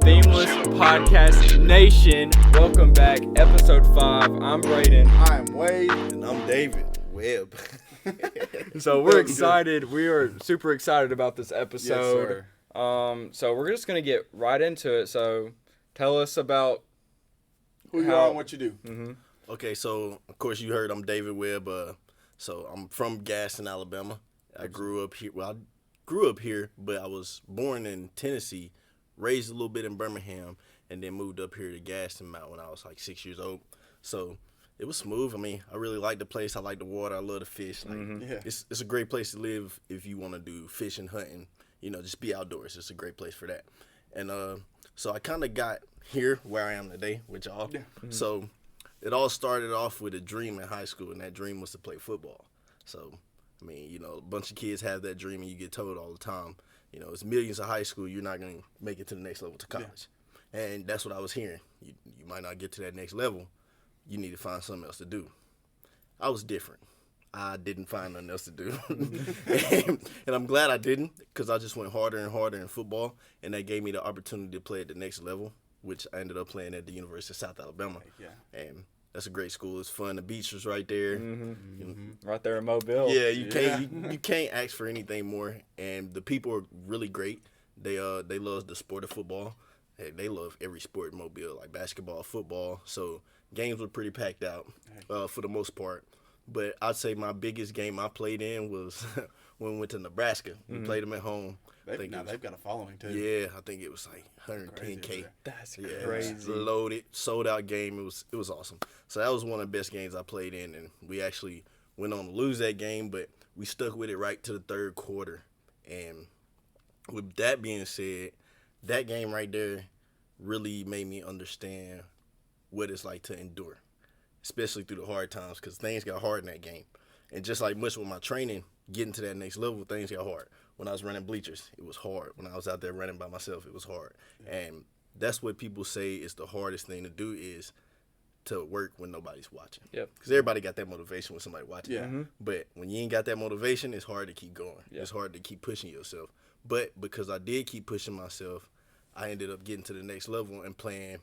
Themeless Podcast Nation, welcome back. Episode 5. I'm Brayden. I'm Wade. And I'm David. Webb. So we're excited. We are super excited about this episode. Yes, sir. So we're just gonna get right into it. So tell us about Who you are and what you do. Mm-hmm. Okay, so of course you heard I'm David Webb. So I'm from Gaston, Alabama. I grew up here. Well, I grew up here, but I was born in Tennessee, raised a little bit in Birmingham, and then moved up here to Gaston Mount when I was like 6 years old. So it was smooth. I mean, I really like the place. I like the water. I love the fish. Like, Yeah. It's a great place to live if you want to do fishing, hunting. You know, just be outdoors. It's a great place for that. And so I kind of got here where I am today with y'all. Yeah. So it all started off with a dream in high school, and that dream was to play football. So, I mean, you know, a bunch of kids have that dream, and you get told all the time, you know, it's millions of high school, you're not going to make it to the next level to college. Yeah. And that's what I was hearing. You might not get to that next level. You need to find something else to do. I was different. I didn't find nothing else to do. and I'm glad I didn't, because I just went harder and harder in football, and that gave me the opportunity to play at the next level, which I ended up playing at the University of South Alabama. Yeah. And that's a great school. It's fun. The beach was right there. Right there in Mobile. Yeah, you can't ask for anything more. And the people are really great. They love the sport of football. They love every sport in Mobile, like basketball, football. So games were pretty packed out for the most part. But I'd say my biggest game I played in was when we went to Nebraska. We played them at home. They've got a following, too. Yeah, I think it was like 110K. That's Yeah, crazy. it was loaded, sold out game. It was awesome. So that was one of the best games I played in, and we actually went on to lose that game, but we stuck with it right to the third quarter. And with that being said, that game right there really made me understand what it's like to endure, especially through the hard times, because things got hard in that game. And just like much with my training, getting to that next level, things got hard. When I was running bleachers, it was hard. When I was out there running by myself, it was hard. And that's what people say is the hardest thing to do, is to work when nobody's watching. Yep. Because everybody got that motivation when somebody watching. Yeah. But when you ain't got that motivation, it's hard to keep going. Yep. It's hard to keep pushing yourself. But because I did keep pushing myself, I ended up getting to the next level and playing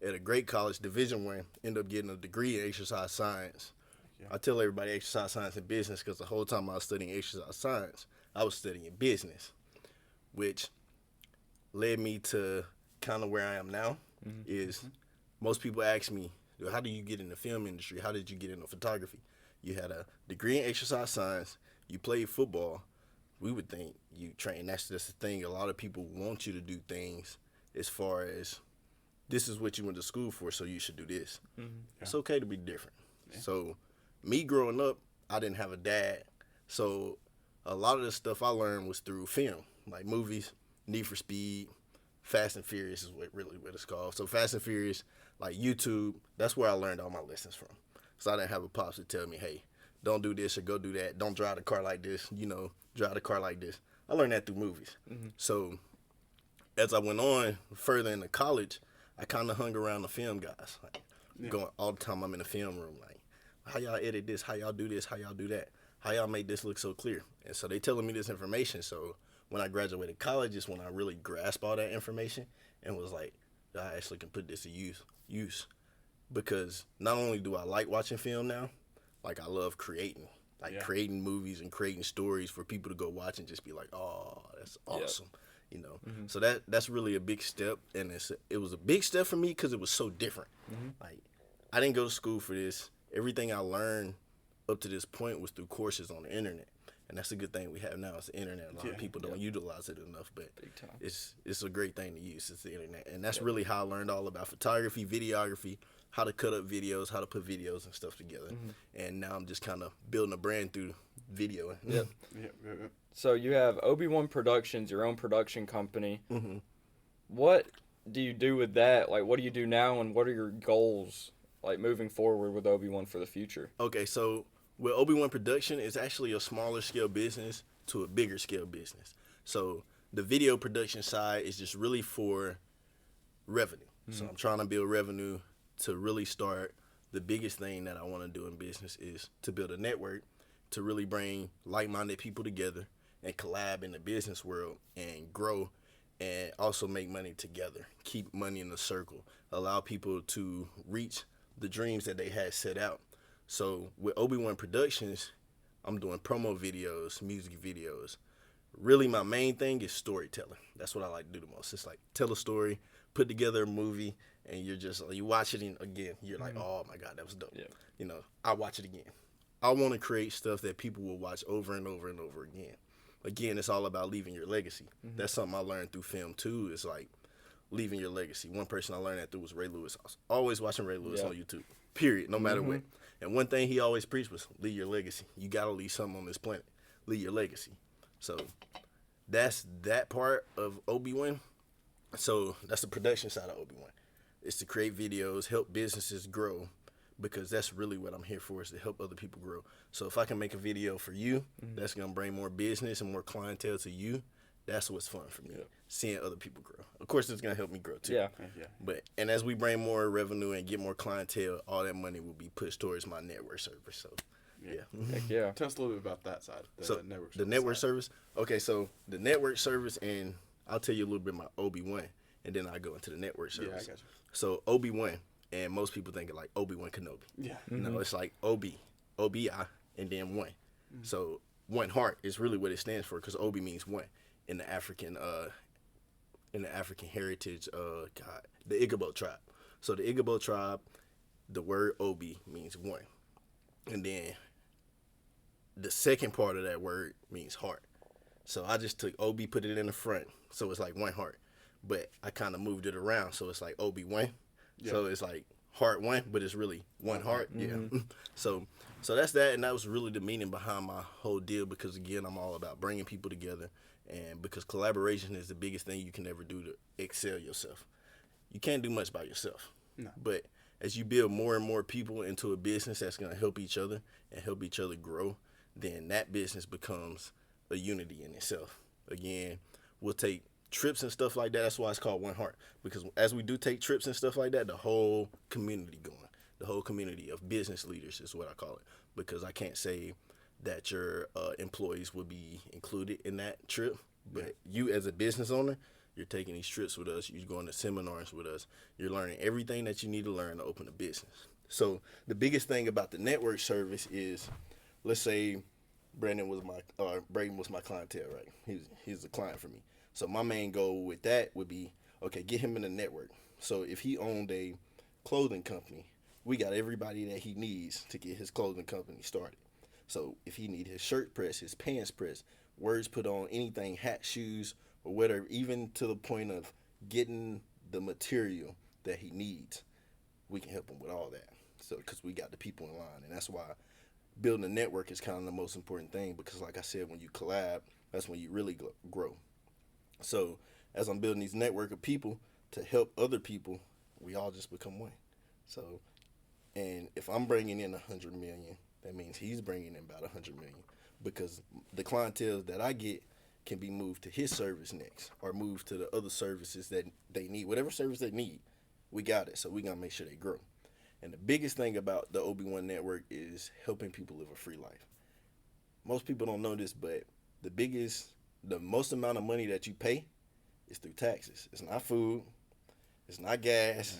at a great college, Division I, ended up getting a degree in exercise science. Yeah. I tell everybody exercise science and business because the whole time I was studying exercise science, I was studying business, which led me to kind of where I am now. Most people ask me, how do you get in the film industry? How did you get into photography? You had a degree in exercise science. You played football. We would think you train. That's just the thing. A lot of people want you to do things as far as this is what you went to school for, so you should do this. It's okay to be different. Yeah. So me growing up, I didn't have a dad. So a lot of the stuff I learned was through film, like movies, Need for Speed, Fast and Furious is what it's called. So Fast and Furious, like YouTube, that's where I learned all my lessons from. So I didn't have a pops to tell me, hey, don't do this or go do that. Don't drive the car like this, drive the car like this. I learned that through movies. So as I went on further into college, I kind of hung around the film guys. Like, going all the time I'm in the film room, like, how y'all edit this, how y'all do this, how y'all do that, how y'all make this look so clear. And so they telling me this information. So when I graduated college is when I really grasped all that information and was like, I actually can put this to use. Because not only do I like watching film now, like I love creating. Creating movies and creating stories for people to go watch and just be like, oh, that's awesome. So that's really a big step, and it was a big step for me because it was so different. Like, I didn't go to school for this. Everything I learned up to this point was through courses on the internet, and that's a good thing we have now. It's the internet. A lot of people don't utilize it enough, but it's a great thing to use. It's the internet, and that's really how I learned all about photography, videography, how to cut up videos, how to put videos and stuff together. And now I'm just kind of building a brand through video. Yep. So you have Obi-One Productions, your own production company. What do you do with that? Like, what do you do now, and what are your goals, like, moving forward with Obi-One for the future? Okay, so with Obi-One Production, it's actually a smaller scale business to a bigger scale business. So the video production side is just really for revenue. So I'm trying to build revenue to really start. The biggest thing that I want to do in business is to build a network to really bring like-minded people together and collab in the business world and grow and also make money together. Keep money in the circle. Allow people to reach the dreams that they had set out. So with Obi-One Productions, I'm doing promo videos, music videos. Really, my main thing is storytelling. That's what I like to do the most. It's like tell a story, put together a movie, and you're just you watch it again. You're like, oh my God, that was dope. Yeah. I watch it again. I want to create stuff that people will watch over and over and over again. Again, it's all about leaving your legacy. That's something I learned through film too. It's like leaving your legacy. One person I learned that through was Ray Lewis. I was always watching Ray Lewis on YouTube. Period. No matter what. And one thing he always preached was leave your legacy. You gotta leave something on this planet. Leave your legacy. So that's that part of Obi-Wan. So that's the production side of Obi-Wan. It's to create videos, help businesses grow, because that's really what I'm here for, is to help other people grow. So if I can make a video for you, that's gonna bring more business and more clientele to you. That's what's fun for me, seeing other people grow. Of course, it's gonna help me grow too. Yeah. And as we bring more revenue and get more clientele, all that money will be pushed towards my network service. So, Heck yeah. Tell us a little bit about that side. The network service. Okay, so the network service, and I'll tell you a little bit about Obi-Wan, and then I go into the network service. Yeah, I got you. So Obi-Wan, and most people think of like Obi-Wan Kenobi. Yeah. No, it's like O-B-I, and then one. So one heart is really what it stands for, because Obi means one in the African heritage. The Igbo tribe. So the Igbo tribe, the word Obi means one, and then the second part of that word means heart. So I just took Obi, put it in the front, so it's like one heart. But I kind of moved it around, so it's like Obi-Wan. Yeah. So it's like heart one, but it's really one heart. Yeah. So that's that, and that was really the meaning behind my whole deal, because again, I'm all about bringing people together, and because collaboration is the biggest thing you can ever do to excel yourself. You can't do much by yourself. No. But as you build more and more people into a business that's going to help each other and help each other grow, then that business becomes a unity in itself. Again, we'll take trips and stuff like that. That's why it's called One Heart, because as we do take trips and stuff like that, the whole community going, the whole community of business leaders is what I call it, because I can't say that your employees would be included in that trip, but you as a business owner, you're taking these trips with us, you're going to seminars with us, you're learning everything that you need to learn to open a business. So the biggest thing about the network service is, let's say Braden was my clientele, right? He's a client for me. So my main goal with that would be, okay, get him in the network. So if he owned a clothing company, we got everybody that he needs to get his clothing company started. So if he need his shirt pressed, his pants pressed, words put on, anything, hat, shoes, or whatever, even to the point of getting the material that he needs, we can help him with all that. So because we got the people in line, and that's why building a network is kind of the most important thing, because like I said, when you collab, that's when you really grow. So as I'm building these network of people to help other people, we all just become one. So, and if I'm bringing in 100 million, that means he's bringing in about 100 million, because the clientele that I get can be moved to his service next, or moved to the other services that they need. Whatever service they need, we got it. So we got to make sure they grow. And the biggest thing about the Obi-Wan Network is helping people live a free life. Most people don't know this, but the most amount of money that you pay is through taxes. It's not food. It's not gas.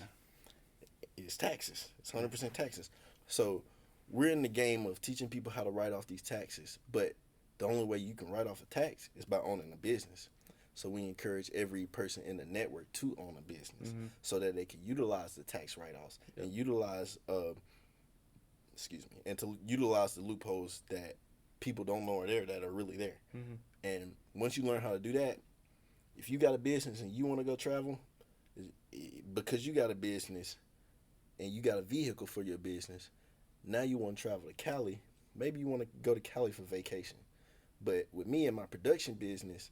It's taxes. It's 100% taxes. So we're in the game of teaching people how to write off these taxes. But the only way you can write off a tax is by owning a business. So we encourage every person in the network to own a business, so that they can utilize the tax write-offs and utilize to utilize the loopholes that people don't know are there, that are really there. And once you learn how to do that, if you got a business and you want to go travel, because you got a business and you got a vehicle for your business, now you want to travel to Cali. Maybe you want to go to Cali for vacation. But with me and my production business,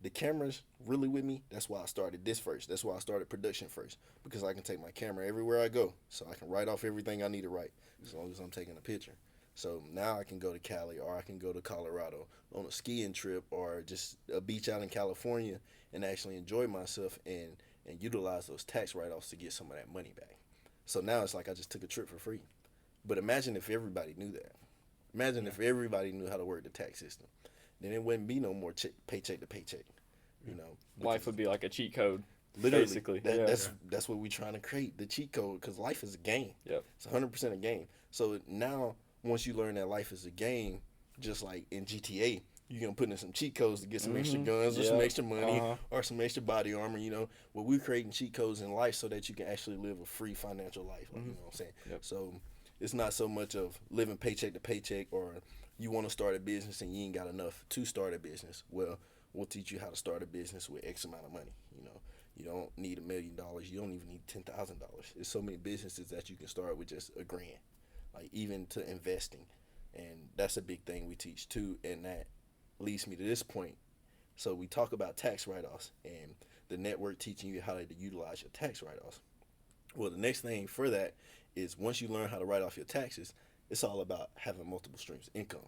the camera's really with me. That's why I started this first. That's why I started production first, because I can take my camera everywhere I go. So I can write off everything I need to write, as long as I'm taking a picture. So now I can go to Cali, or I can go to Colorado on a skiing trip, or just a beach out in California, and actually enjoy myself and utilize those tax write-offs to get some of that money back. So now it's like I just took a trip for free. But imagine if everybody knew that. Imagine if everybody knew how to work the tax system. then it wouldn't be no more paycheck to paycheck. You know, Life would be like a cheat code. literally, Basically, that's what we're trying to create, the cheat code, because life is a game. Yep. It's 100% a game. So now, once you learn that life is a game, just like in GTA, you're going to put in some cheat codes to get some extra guns or some extra money or some extra body armor, you know. Well, we're creating cheat codes in life so that you can actually live a free financial life, you know what I'm saying? Yep. So it's not so much of living paycheck to paycheck, or you want to start a business and you ain't got enough to start a business. Well, we'll teach you how to start a business with X amount of money, you know. You don't need $1 million. You don't even need $10,000. There's so many businesses that you can start with just $1,000, like even to investing. And that's a big thing we teach too. And that leads me to this point. So we talk about tax write-offs and the network teaching you how to utilize your tax write-offs. Well, the next thing for that is once you learn how to write off your taxes, it's all about having multiple streams of income.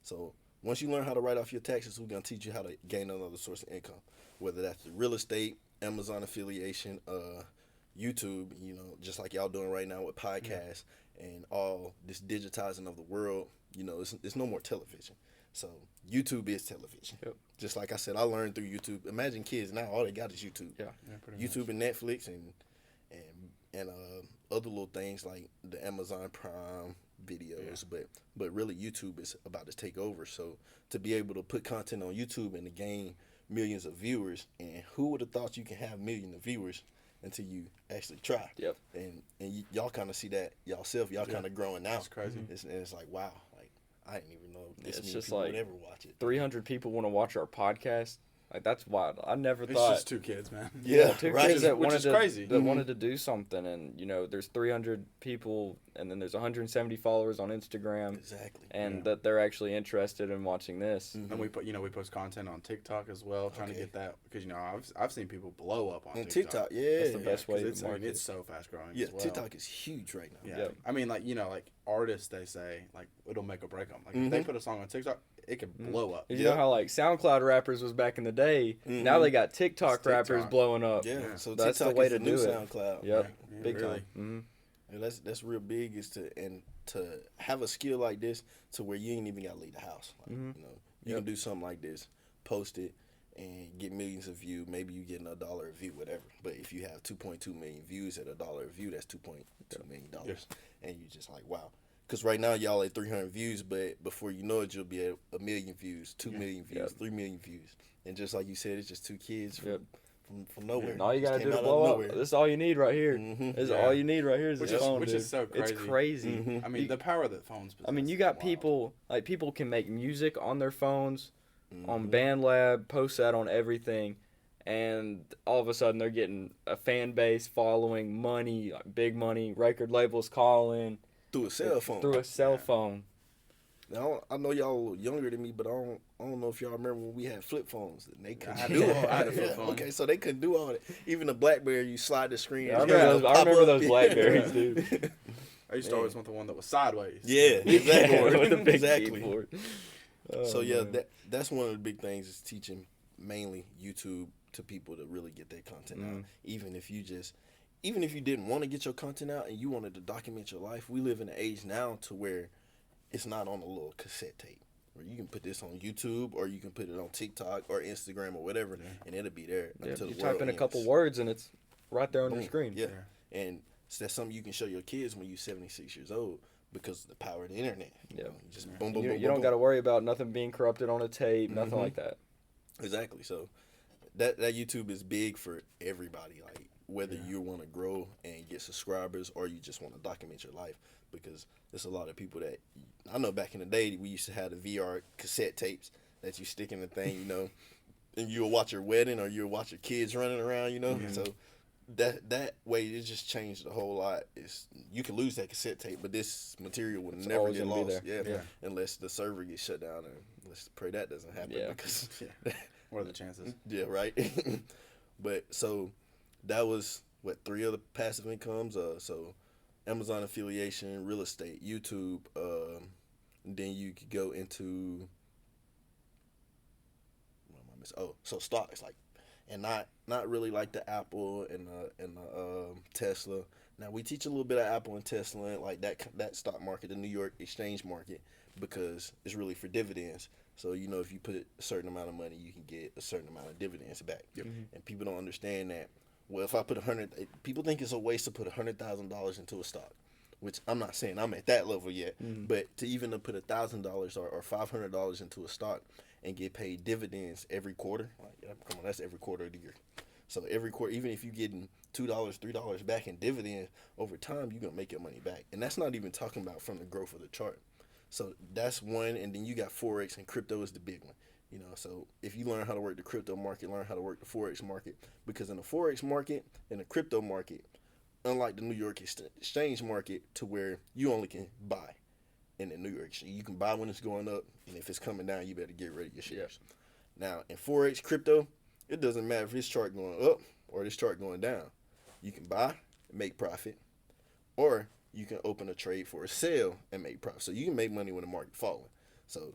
So once you learn how to write off your taxes, we're going to teach you how to gain another source of income, whether that's real estate, Amazon affiliation, YouTube, you know, just like y'all doing right now with podcasts and all this digitizing of the world. You know, it's no more television. So YouTube is television. Yep. Just like I said, I learned through YouTube. Imagine kids now, all they got is YouTube. Yeah. YouTube and Netflix and other little things like the Amazon Prime videos, but really YouTube is about to take over. So to be able to put content on YouTube and to gain millions of viewers, and who would have thought you can have millions of viewers until you actually try? Yep. And y'all kind of see that y'all kind of growing now. It's crazy. It's like, wow, like I didn't even know this It's many just people like would ever watch it. 300 people want to watch our podcast. Like, that's wild. I never It's thought. just 2 kids, man. Yeah, Two right. kids that Which wanted is to crazy. that wanted to do something, and you know, there's 300 people, and then there's 170 followers on Instagram, Exactly. and that they're actually interested in watching this. And we post content on TikTok as well, trying to get that, because I've seen people blow up on TikTok, That's the best way to it's, market. it's so fast growing. Yeah, as well. TikTok is huge right now. Yeah. I mean, like, like artists, they say, like, it'll make or break them. Like, if they put a song on TikTok, it could blow up. You know how like SoundCloud rappers was back in the day. Now they got TikTok rappers blowing up. Yeah, so that's TikTok the way is to the new do it. SoundCloud. Yep, Yeah, big really. time. And that's real big, is to have a skill like this to where you ain't even gotta leave the house. Like, you know, you can do something like this, post it, and get millions of views. Maybe you getting $1 a view, whatever. But if you have 2.2 million views at $1 a view, that's $2.2 million. And you just like, wow. Because right now y'all at 300 views, but before you know it, you'll be at 1 million views, 2 million views, 3 million views. And just like you said, it's just 2 kids from nowhere. And all you gotta Just do came to out of blow up. nowhere. This is all you need right here. This is all you need right here. Is Which this is- phone, which dude. is so crazy. It's crazy. I mean, the power that phones possess. I mean, you got is wild. people, like, people can make music on their phones, on BandLab, post that on everything, and all of a sudden they're getting a fan base, following, money, like big money, record labels calling. Through a cell phone. Through a cell phone. Now, I know y'all younger than me, but I don't know if y'all remember when we had flip phones. And they couldn't I do all had a that. flip Yeah, phone. okay, so they couldn't do all that. Even the BlackBerry, you slide the screen. I and remember it'll those, I pop remember up. those Blackberries, dude. I used to always want the one that was sideways. Yeah, exactly. With the big exactly. keyboard. So Oh, yeah, man. that's one of the big things, is teaching mainly YouTube to people to really get their content out. Even if you didn't want to get your content out and you wanted to document your life, we live in an age now to where it's not on a little cassette tape. Where you can put this on YouTube, or you can put it on TikTok or Instagram or whatever, and it'll be there until You the world type in a ends. couple words and it's right there on your Boom. screen. Yeah. And so that's something you can show your kids when you're 76 years old, because of the power of the internet. You know, you just boom, boom, You, boom, you don't boom, got to worry about nothing being corrupted on a tape, nothing like that. Exactly. So that YouTube is big for everybody. Like, whether you want to grow and get subscribers, or you just want to document your life, because there's a lot of people that I know back in the day, we used to have the VR cassette tapes that you stick in the thing, you know, and you'll watch your wedding, or you'll watch your kids running around, you know. So that way, it just changed a whole lot. Is you can lose that cassette tape, but this material will never always get gonna be lost. there. Yeah, unless the server gets shut down, and let's pray that doesn't happen. Yeah. Because What are the chances? yeah, right. But so that was what 3 other passive incomes. So Amazon affiliation, real estate, YouTube. And then you could go into what am I missing? Oh, so stocks, like, and not really like the Apple and the Tesla. Now we teach a little bit of Apple and Tesla, and like that stock market, the New York exchange market, because it's really for dividends. So, you know, if you put a certain amount of money, you can get a certain amount of dividends back. Yep. And people don't understand that. Well, if I put people think it's a waste to put $100,000 into a stock, which I'm not saying I'm at that level yet, but to even to put $1,000 or $500 into a stock and get paid dividends every quarter, like, come on, that's every quarter of the year. So every quarter, even if you're getting $2, $3 back in dividends, over time, you're going to make your money back. And that's not even talking about from the growth of the chart. So that's one, and then you got Forex, and crypto is the big one. You know, so if you learn how to work the crypto market, learn how to work the Forex market, because in the Forex market and the crypto market, unlike the New York exchange market, to where you only can buy in the New York exchange. You can buy when it's going up, and if it's coming down, you better get rid of your shares. Now, in Forex, crypto, it doesn't matter if this chart going up or this chart going down. You can buy and make profit, or you can open a trade for a sale and make profit. So you can make money when the market falling. So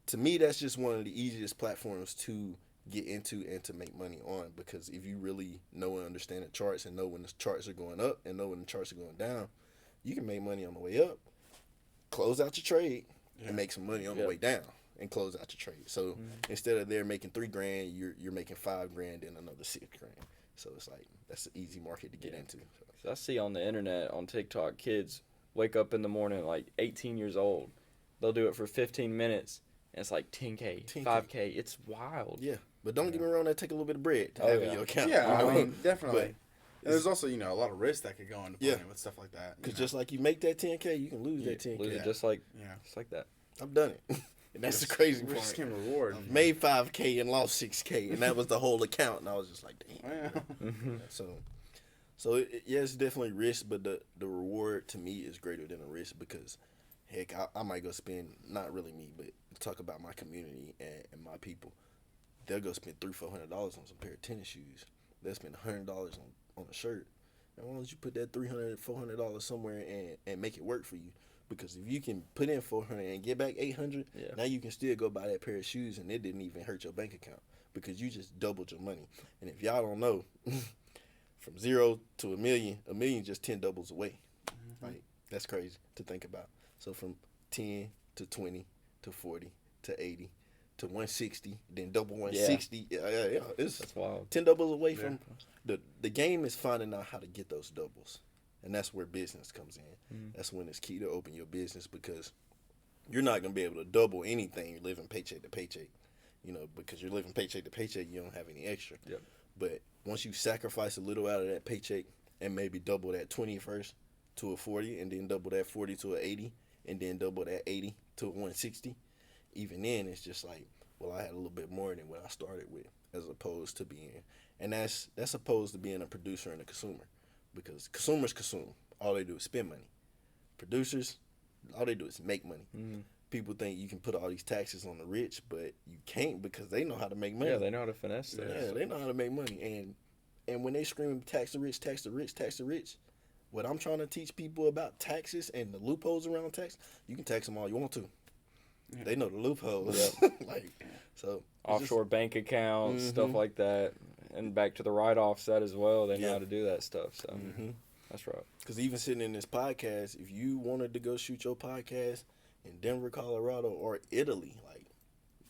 to me, that's just one of the easiest platforms to get into and to make money on, because if you really know and understand the charts and know when the charts are going up and know when the charts are going down, you can make money on the way up, close out your trade, and make some money on the way down and close out your trade. So instead of there making $3,000, you're making $5,000 and another $6,000. So it's like, that's an easy market to get into. So I see on the internet, on TikTok, kids wake up in the morning like 18 years old. They'll do it for 15 minutes, and it's like 10K, 5K. It's wild. Yeah, but don't get me wrong, that take a little bit of bread to have in your account. Yeah, I mean, definitely. And there's also, you know, a lot of risk that could go into playing with stuff like that. Because just like you make that 10K, you can lose that 10K. Lose it just like that. I've done it. And that's the crazy part. Risk and reward. I've made 5K and lost 6K, and that was the whole account. And I was just like, damn. So it's definitely risk, but the reward to me is greater than the risk, because, heck, I might go spend, not really me, but talk about my community and my people. They'll go spend $300-$400 on some pair of tennis shoes. They'll spend $100 on a shirt. And why don't you put that $300-$400 somewhere and make it work for you? Because if you can put in $400 and get back $800, now you can still go buy that pair of shoes, and it didn't even hurt your bank account, because you just doubled your money. And if y'all don't know, from 0 to $1 million just 10 doubles away. Like, that's crazy to think about. So from 10 to 20 to 40 to 80 to 160, then double 160. That's wild. 10 doubles away from the game is finding out how to get those doubles. And that's where business comes in. That's when it's key to open your business, because you're not going to be able to double anything living paycheck to paycheck. You know, because you're living paycheck to paycheck, you don't have any extra. Yep. But once you sacrifice a little out of that paycheck and maybe double that 20 first to a 40, and then double that 40 to an 80, and then double that 80 to a 160, even then it's just like, well, I had a little bit more than what I started with, as opposed to being, and that's opposed to being a producer and a consumer, because consumers consume. All they do is spend money. Producers, all they do is make money. People think you can put all these taxes on the rich, but you can't, because they know how to make money. Yeah, they know how to finesse that. Yeah, they know how to make money. And when they scream tax the rich, tax the rich, tax the rich, what I'm trying to teach people about taxes and the loopholes around tax, you can tax them all you want to. They know the loopholes. So offshore bank accounts, stuff like that. And back to the write-offs, that as well. They know how to do that stuff. So that's right. Because even sitting in this podcast, if you wanted to go shoot your podcast in Denver, Colorado, or Italy, like,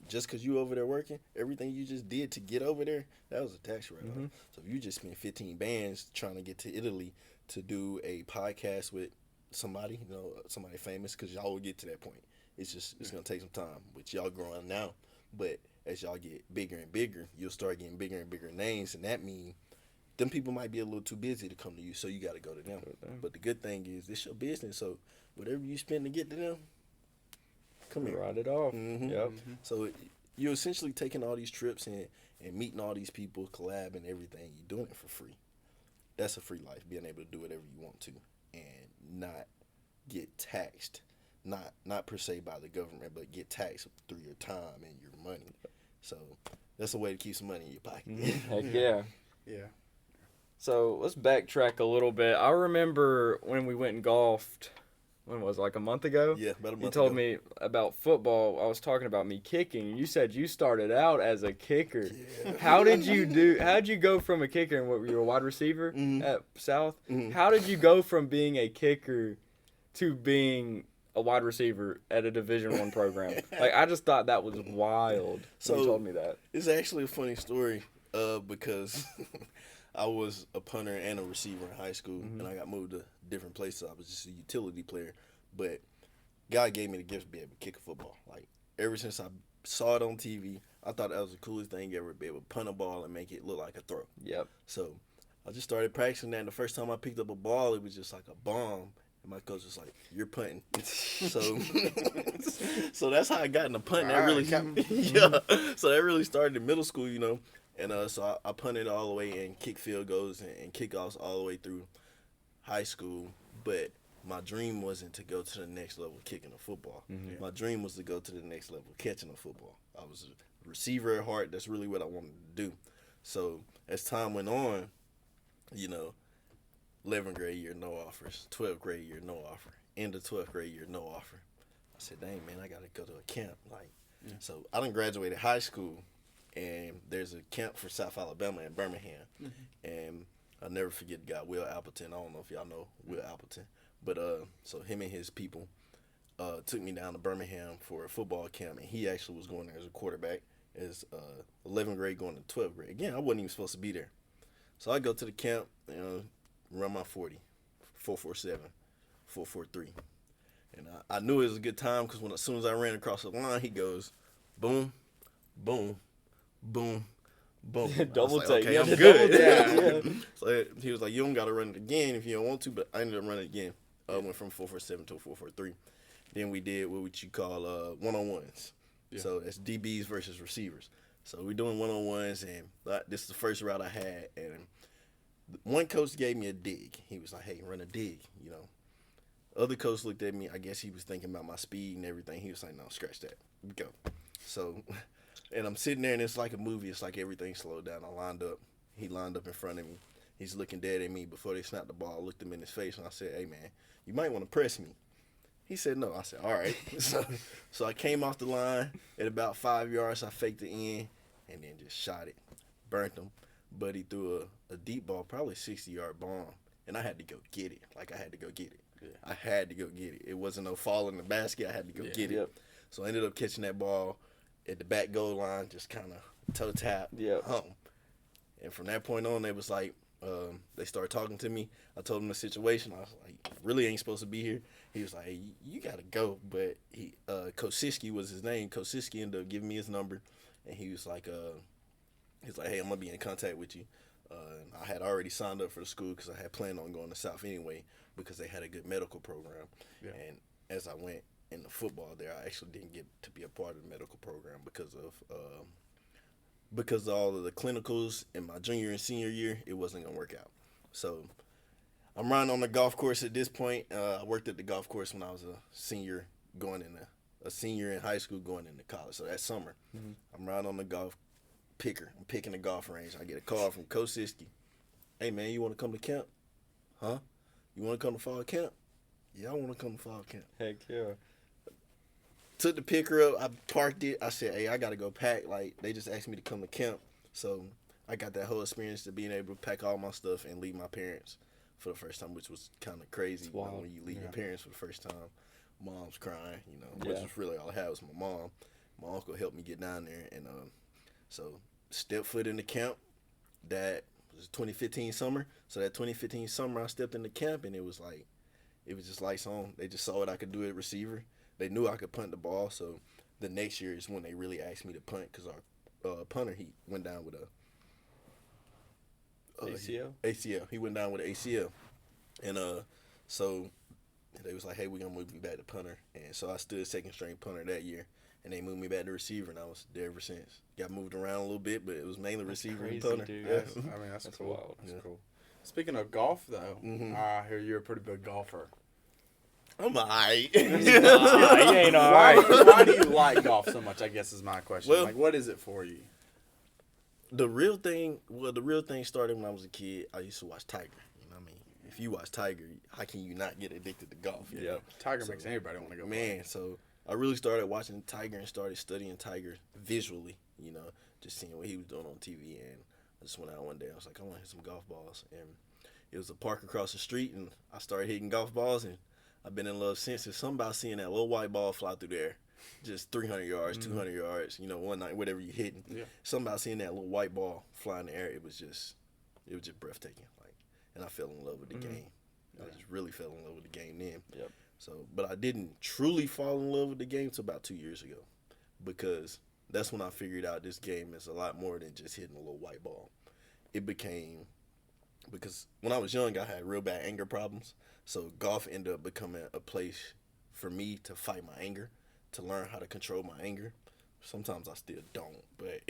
just because you over there working, everything you just did to get over there, that was a tax write-off. So if you just spent 15 bands trying to get to Italy to do a podcast with somebody, you know, somebody famous, because y'all will get to that point. It's going to take some time, with y'all growing now. But as y'all get bigger and bigger, you'll start getting bigger and bigger names, and that means them people might be a little too busy to come to you, so you got to go to them. But the good thing is, it's your business, so whatever you spend to get to them, come here. Write it off. Yep. So you're essentially taking all these trips and meeting all these people, collab and everything. You're doing it for free. That's a free life, being able to do whatever you want to and not get taxed. Not per se by the government, but get taxed through your time and your money. So that's a way to keep some money in your pocket. Heck yeah. Yeah. So let's backtrack a little bit. I remember when we went and golfed, when was it, like a month ago? Yeah, about a month ago. You told me about football. I was talking about me kicking. You said you started out as a kicker. Yeah. How'd you go from a kicker, and what, were you a wide receiver at South? How did you go from being a kicker to being a wide receiver at a Division I program. Like, I just thought that was wild when you told me that. It's actually a funny story because I was a punter and a receiver in high school, and I got moved to different places. I was just a utility player, but God gave me the gift to be able to kick a football. Like, ever since I saw it on TV, I thought that was the coolest thing ever, to be able to punt a ball and make it look like a throw. Yep. So I just started practicing that, and the first time I picked up a ball, it was just like a bomb. And my coach was like, "You're punting." So that's how I got into punting. That really, yeah. So that really started in middle school, you know. And so I punted all the way and kicked field goals and kickoffs all the way through high school. But my dream wasn't to go to the next level kicking a football. My dream was to go to the next level catching a football. I was a receiver at heart. That's really what I wanted to do. So as time went on, you know, 11th grade year, no offers. 12th grade year, no offer. End of 12th grade year, no offer. I said, dang, man, I got to go to a camp. So I done graduated high school, and there's a camp for South Alabama in Birmingham. And I'll never forget the guy, Will Appleton. I don't know if y'all know Will Appleton. But so him and his people took me down to Birmingham for a football camp, and he actually was going there as a quarterback as 11th grade going to 12th grade. Again, I wasn't even supposed to be there. So I go to the camp, you know, run my 40, 4.47, 4.43. And I knew it was a good time because as soon as I ran across the line, he goes, boom, boom, boom, boom. Double like, take. okay, Yeah, I'm good. Yeah. So he was like, you don't got to run it again if you don't want to, but I ended up running it again. Went from 4.47 to 4.43. Then we did what you call one-on-ones. Yeah. So that's DBs versus receivers. So we're doing one-on-ones, and this is the first route I had, and one coach gave me a dig. He was like, hey, run a dig, you know. Other coach looked at me. I guess he was thinking about my speed and everything. He was like, no, scratch that. Go. So, and I'm sitting there, and it's like a movie. It's like everything slowed down. I lined up. He lined up in front of me. He's looking dead at me. Before they snapped the ball, I looked him in his face, and I said, hey, man, you might want to press me. He said no. I said, all right. So I came off the line. At about 5 yards, I faked it in and then just shot it. Burnt him. But he threw a deep ball, probably 60-yard bomb, and I had to go get it. Like, I had to go get it. Yeah. I had to go get it. It wasn't no fall in the basket. I had to go get it. Yep. So I ended up catching that ball at the back goal line, just kind of toe tap home. And from that point on, it was like they started talking to me. I told them the situation. I was like, really ain't supposed to be here. He was like, hey, you got to go. But Coach Siski was his name. Coach Siski ended up giving me his number, and he was like, hey, I'm going to be in contact with you. I had already signed up for the school because I had planned on going to South anyway because they had a good medical program. Yeah. And as I went in the football there, I actually didn't get to be a part of the medical program because of all of the clinicals in my junior and senior year. It wasn't going to work out. So I'm riding on the golf course at this point. I worked at the golf course when I was a senior in high school going into college. So that summer, I'm riding on the golf picker. I'm picking the golf range. I get a call from Coach Siski. Hey, man, you want to come to camp? Huh? You want to come to fall camp? Yeah, I want to come to fall camp. Heck yeah. Took the picker up. I parked it. I said, hey, I got to go pack. Like, they just asked me to come to camp. So I got that whole experience of being able to pack all my stuff and leave my parents for the first time, which was kind of crazy. You know, when you leave your parents for the first time. Mom's crying, you know, which was really all I had was my mom. My uncle helped me get down there. And so stepped foot in the camp. That was 2015 summer. So that 2015 summer, I stepped in the camp, and it was just lights on. They just saw what I could do at receiver. They knew I could punt the ball. So the next year is when they really asked me to punt because our punter, he went down with a ACL? ACL. He went down with an ACL. And so they was like, hey, we're going to move me back to punter. And so I stood second string punter that year. And they moved me back to receiver, and I was there ever since. Got moved around a little bit, but it was mainly receiver and punter. Dude. Yeah. That's cool. Wild. That's cool. Speaking of golf, though, I hear you're a pretty big golfer. I'm all right. He ain't all right. Why do you like golf so much, I guess is my question. Well, like, what is it for you? The real thing started when I was a kid. I used to watch Tiger. You know what I mean? If you watch Tiger, how can you not get addicted to golf? Yeah. Tiger makes anybody want to go Man, play. So I really started watching Tiger and started studying Tiger visually, you know, just seeing what he was doing on TV. And I just went out one day. I was like, I want to hit some golf balls. And it was a park across the street, and I started hitting golf balls, and I've been in love since. It's something about seeing that little white ball fly through the air. Just 300 yards, 200 yards, one night, whatever you're hitting. Yeah. Something about seeing that little white ball fly in the air, it was just breathtaking. And I fell in love with the game. I just really fell in love with the game then. Yep. So, but I didn't truly fall in love with the game until about 2 years ago, because that's when I figured out this game is a lot more than just hitting a little white ball. It became, because when I was young, I had real bad anger problems. So golf ended up becoming a place for me to fight my anger, to learn how to control my anger. Sometimes I still don't, but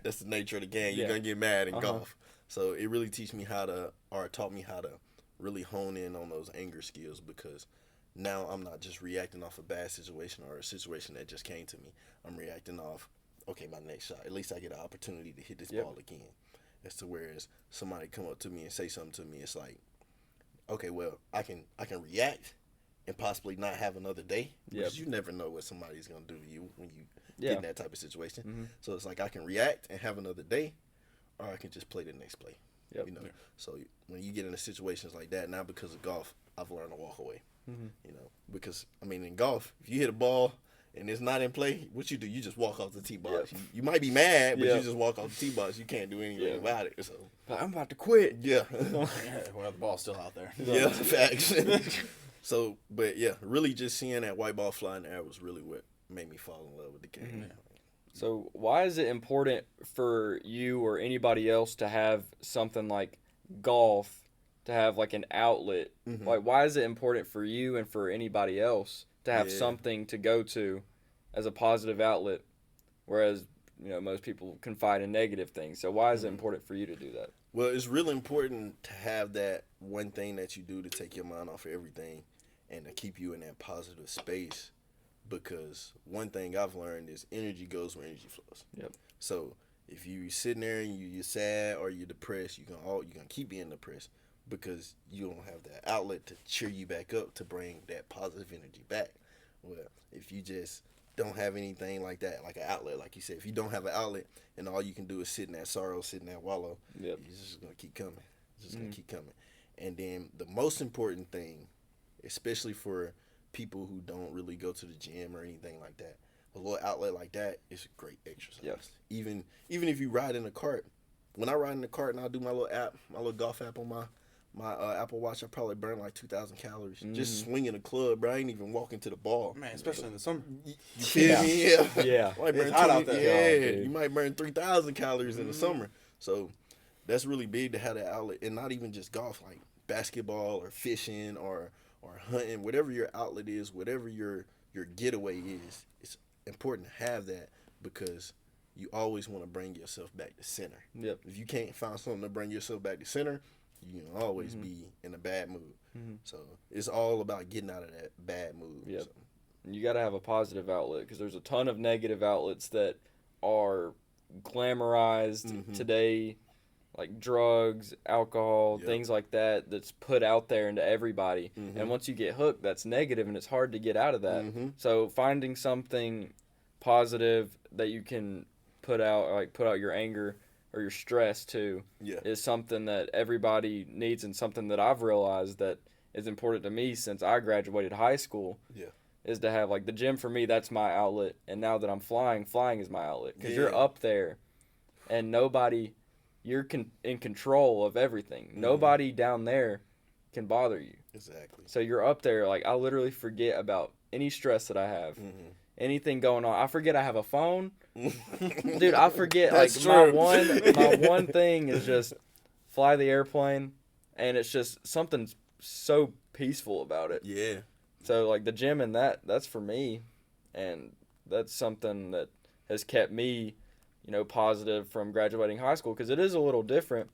that's the nature of the game. You're gonna get mad in golf. So it really taught me how to really hone in on those anger skills, because now I'm not just reacting off a bad situation or a situation that just came to me. I'm reacting off, okay, my next shot. At least I get an opportunity to hit this ball again. As to whereas somebody come up to me and say something to me, it's like, okay, well, I can react and possibly not have another day, because you never know what somebody's gonna do to you when you get in that type of situation. So it's like I can react and have another day, or I can just play the next play. So when you get into situations like that, now because of golf, I've learned to walk away. Because in golf, if you hit a ball and it's not in play, what you do? You just walk off the tee box. You might be mad, but you just walk off the tee box. You can't do anything about it. So I'm about to quit. Well, the ball's still out there. Facts. So, but really just seeing that white ball fly in the air was really what made me fall in love with the game. So why is it important for you or anybody else to have something like golf, to have like an outlet? Like, why is it important for you and for anybody else to have something to go to as a positive outlet, whereas most people confide in negative things? So why is it important for you to do that? Well, it's really important to have that one thing that you do to take your mind off of everything and to keep you in that positive space, because one thing I've learned is energy goes where energy flows. So if you're sitting there and you're sad or you're depressed, you're gonna keep being depressed, because you don't have that outlet to cheer you back up, to bring that positive energy back. Well, if you just don't have anything like that, like an outlet, like you said, if you don't have an outlet and all you can do is sit in that sorrow, sit in that wallow, you're just going to keep coming. It's just going to keep coming. And then the most important thing, especially for people who don't really go to the gym or anything like that, a little outlet like that is a great exercise. Even if you ride in a cart. When I ride in the cart and I do my little golf app on my Apple Watch, I probably burn like 2,000 calories just swinging a club, bro. I ain't even walking to the ball. Man, especially in the summer. You feel me? Yeah. It's hot out there. Yeah, you might burn 3,000 calories in the summer. So that's really big to have that outlet, and not even just golf, like basketball or fishing or hunting, whatever your outlet is, whatever your getaway is. It's important to have that, because you always want to bring yourself back to center. If you can't find something to bring yourself back to center, you can always be in a bad mood. So it's all about getting out of that bad mood. So. You got to have a positive outlet, because there's a ton of negative outlets that are glamorized today, like drugs, alcohol, things like that, that's put out there into everybody. And once you get hooked, that's negative, and it's hard to get out of that. So finding something positive that you can put out your anger or your stress too, is something that everybody needs, and something that I've realized that is important to me since I graduated high school. Is to have, like, the gym for me, that's my outlet, and now that I'm flying is my outlet, because you're up there, and you're in control of everything. Nobody down there can bother you. Exactly. So you're up there, like, I literally forget about any stress that I have. Anything going on. I forget I have a phone. Dude, I forget. That's like true. my one thing is just fly the airplane, and it's just something so peaceful about it. Yeah. So like the gym and that's for me, and that's something that has kept me, positive from graduating high school, because it is a little different.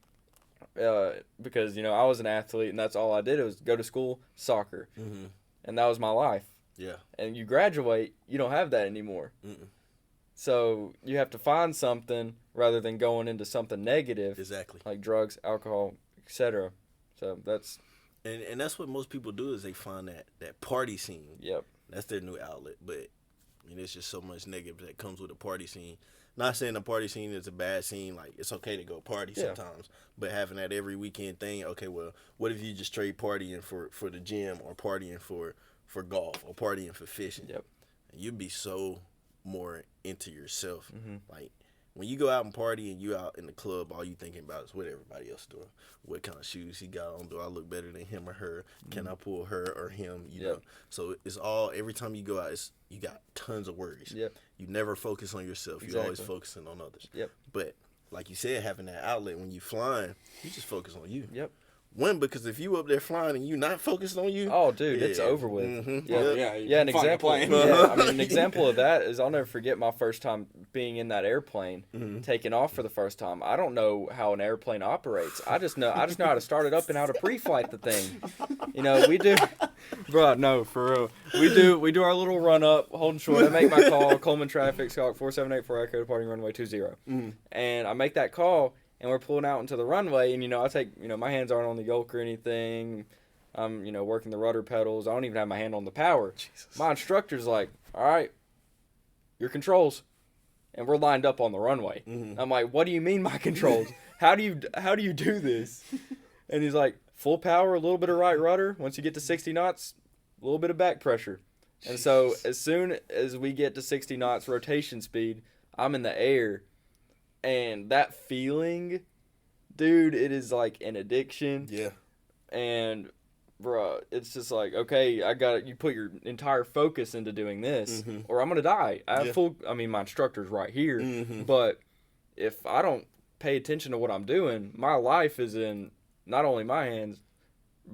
Because I was an athlete, and that's all I did was go to school, soccer, and that was my life. Yeah. And you graduate, you don't have that anymore. So you have to find something rather than going into something negative. Exactly. Like drugs, alcohol, etc. So that's... And that's what most people do, is they find that party scene. Yep. That's their new outlet. But, there's just so much negative that comes with the party scene Not saying the party scene is a bad scene. Like, it's okay to go party sometimes. But having that every weekend thing, okay, well, what if you just trade partying for the gym, or partying for golf, or partying for fishing? Yep. And you'd be so more into yourself. Like, when you go out and party and you out in the club, all you thinking about is what everybody else doing. What kind of shoes he got on? Do I look better than him or her? Can I pull her or him? You know. So it's all, every time you go out, you got tons of worries. Yep. You never focus on yourself. You're always focusing on others. Yep. But like you said, having that outlet when you flying, you just focus on you. Yep. One, because if you up there flying and you not focused on you, oh, dude, it's over with. An example. An example of that is, I'll never forget my first time being in that airplane, taking off for the first time. I don't know how an airplane operates. I just know how to start it up and how to pre-flight the thing. You know, we do, bro. No, for real. We do our little run up, holding short. I make my call, Coleman traffic, Skyhawk 4784 Echo, departing runway 20, and I make that call. And we're pulling out into the runway, and, I take, my hands aren't on the yoke or anything. I'm, working the rudder pedals. I don't even have my hand on the power. Jesus. My instructor's like, all right, your controls. And we're lined up on the runway. I'm like, what do you mean my controls? How do you do this? And he's like, full power, a little bit of right rudder. Once you get to 60 knots, a little bit of back pressure. And so as soon as we get to 60 knots rotation speed, I'm in the air. And that feeling, dude, it is like an addiction. Yeah. And, bro, it's just like, okay, you put your entire focus into doing this, or I'm going to die. My instructor's right here. But if I don't pay attention to what I'm doing, my life is in not only my hands,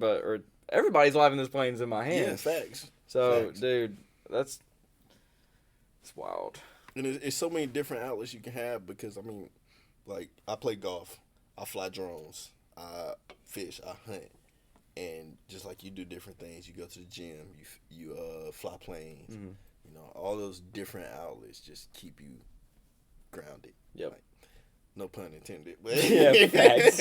or everybody's life in this plane is in my hands. Yeah, facts. So, dude, it's wild. And it's so many different outlets you can have, because, like, I play golf, I fly drones, I fish, I hunt. And just like you do different things, you go to the gym, you fly planes. All those different outlets just keep you grounded. Yep. Like, no pun intended. But yeah, facts.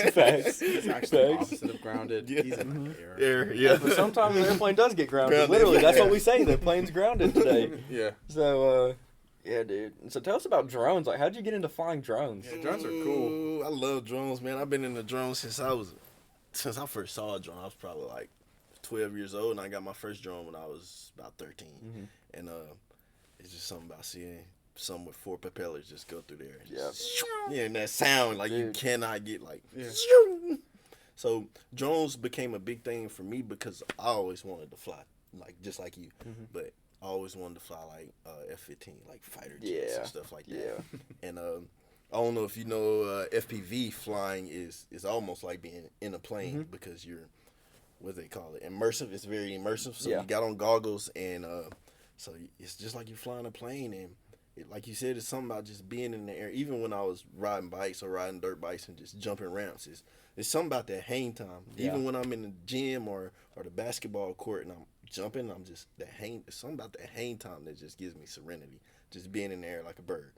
It's actually the opposite of grounded. Yeah. He's in the air. Yeah, but sometimes the airplane does get grounded. Literally, that's what we say. The plane's grounded today. Yeah. So, yeah, dude. So tell us about drones. Like, how'd you get into flying drones? Yeah, drones are cool. I love drones, man. I've been in the drones since I first saw a drone. I was probably like 12 years old, and I got my first drone when I was about 13. And it's just something about seeing something with 4 propellers just go through there. Yeah, and that sound, like, dude, you cannot get, like, So drones became a big thing for me because I always wanted to fly, like, just like you. But I always wanted to fly, like, F-15, like fighter jets and stuff like that. Yeah. And I don't know if you know, FPV flying is almost like being in a plane because you're, what do they call it? Immersive. It's very immersive. So you got on goggles, and so it's just like you're flying a plane. And like you said, it's something about just being in the air. Even when I was riding bikes or riding dirt bikes and just jumping ramps, it's something about that hang time. Yeah. Even when I'm in the gym or the basketball court and I'm jumping, I'm just it's something about that hang time that just gives me serenity. Just being in the air like a bird.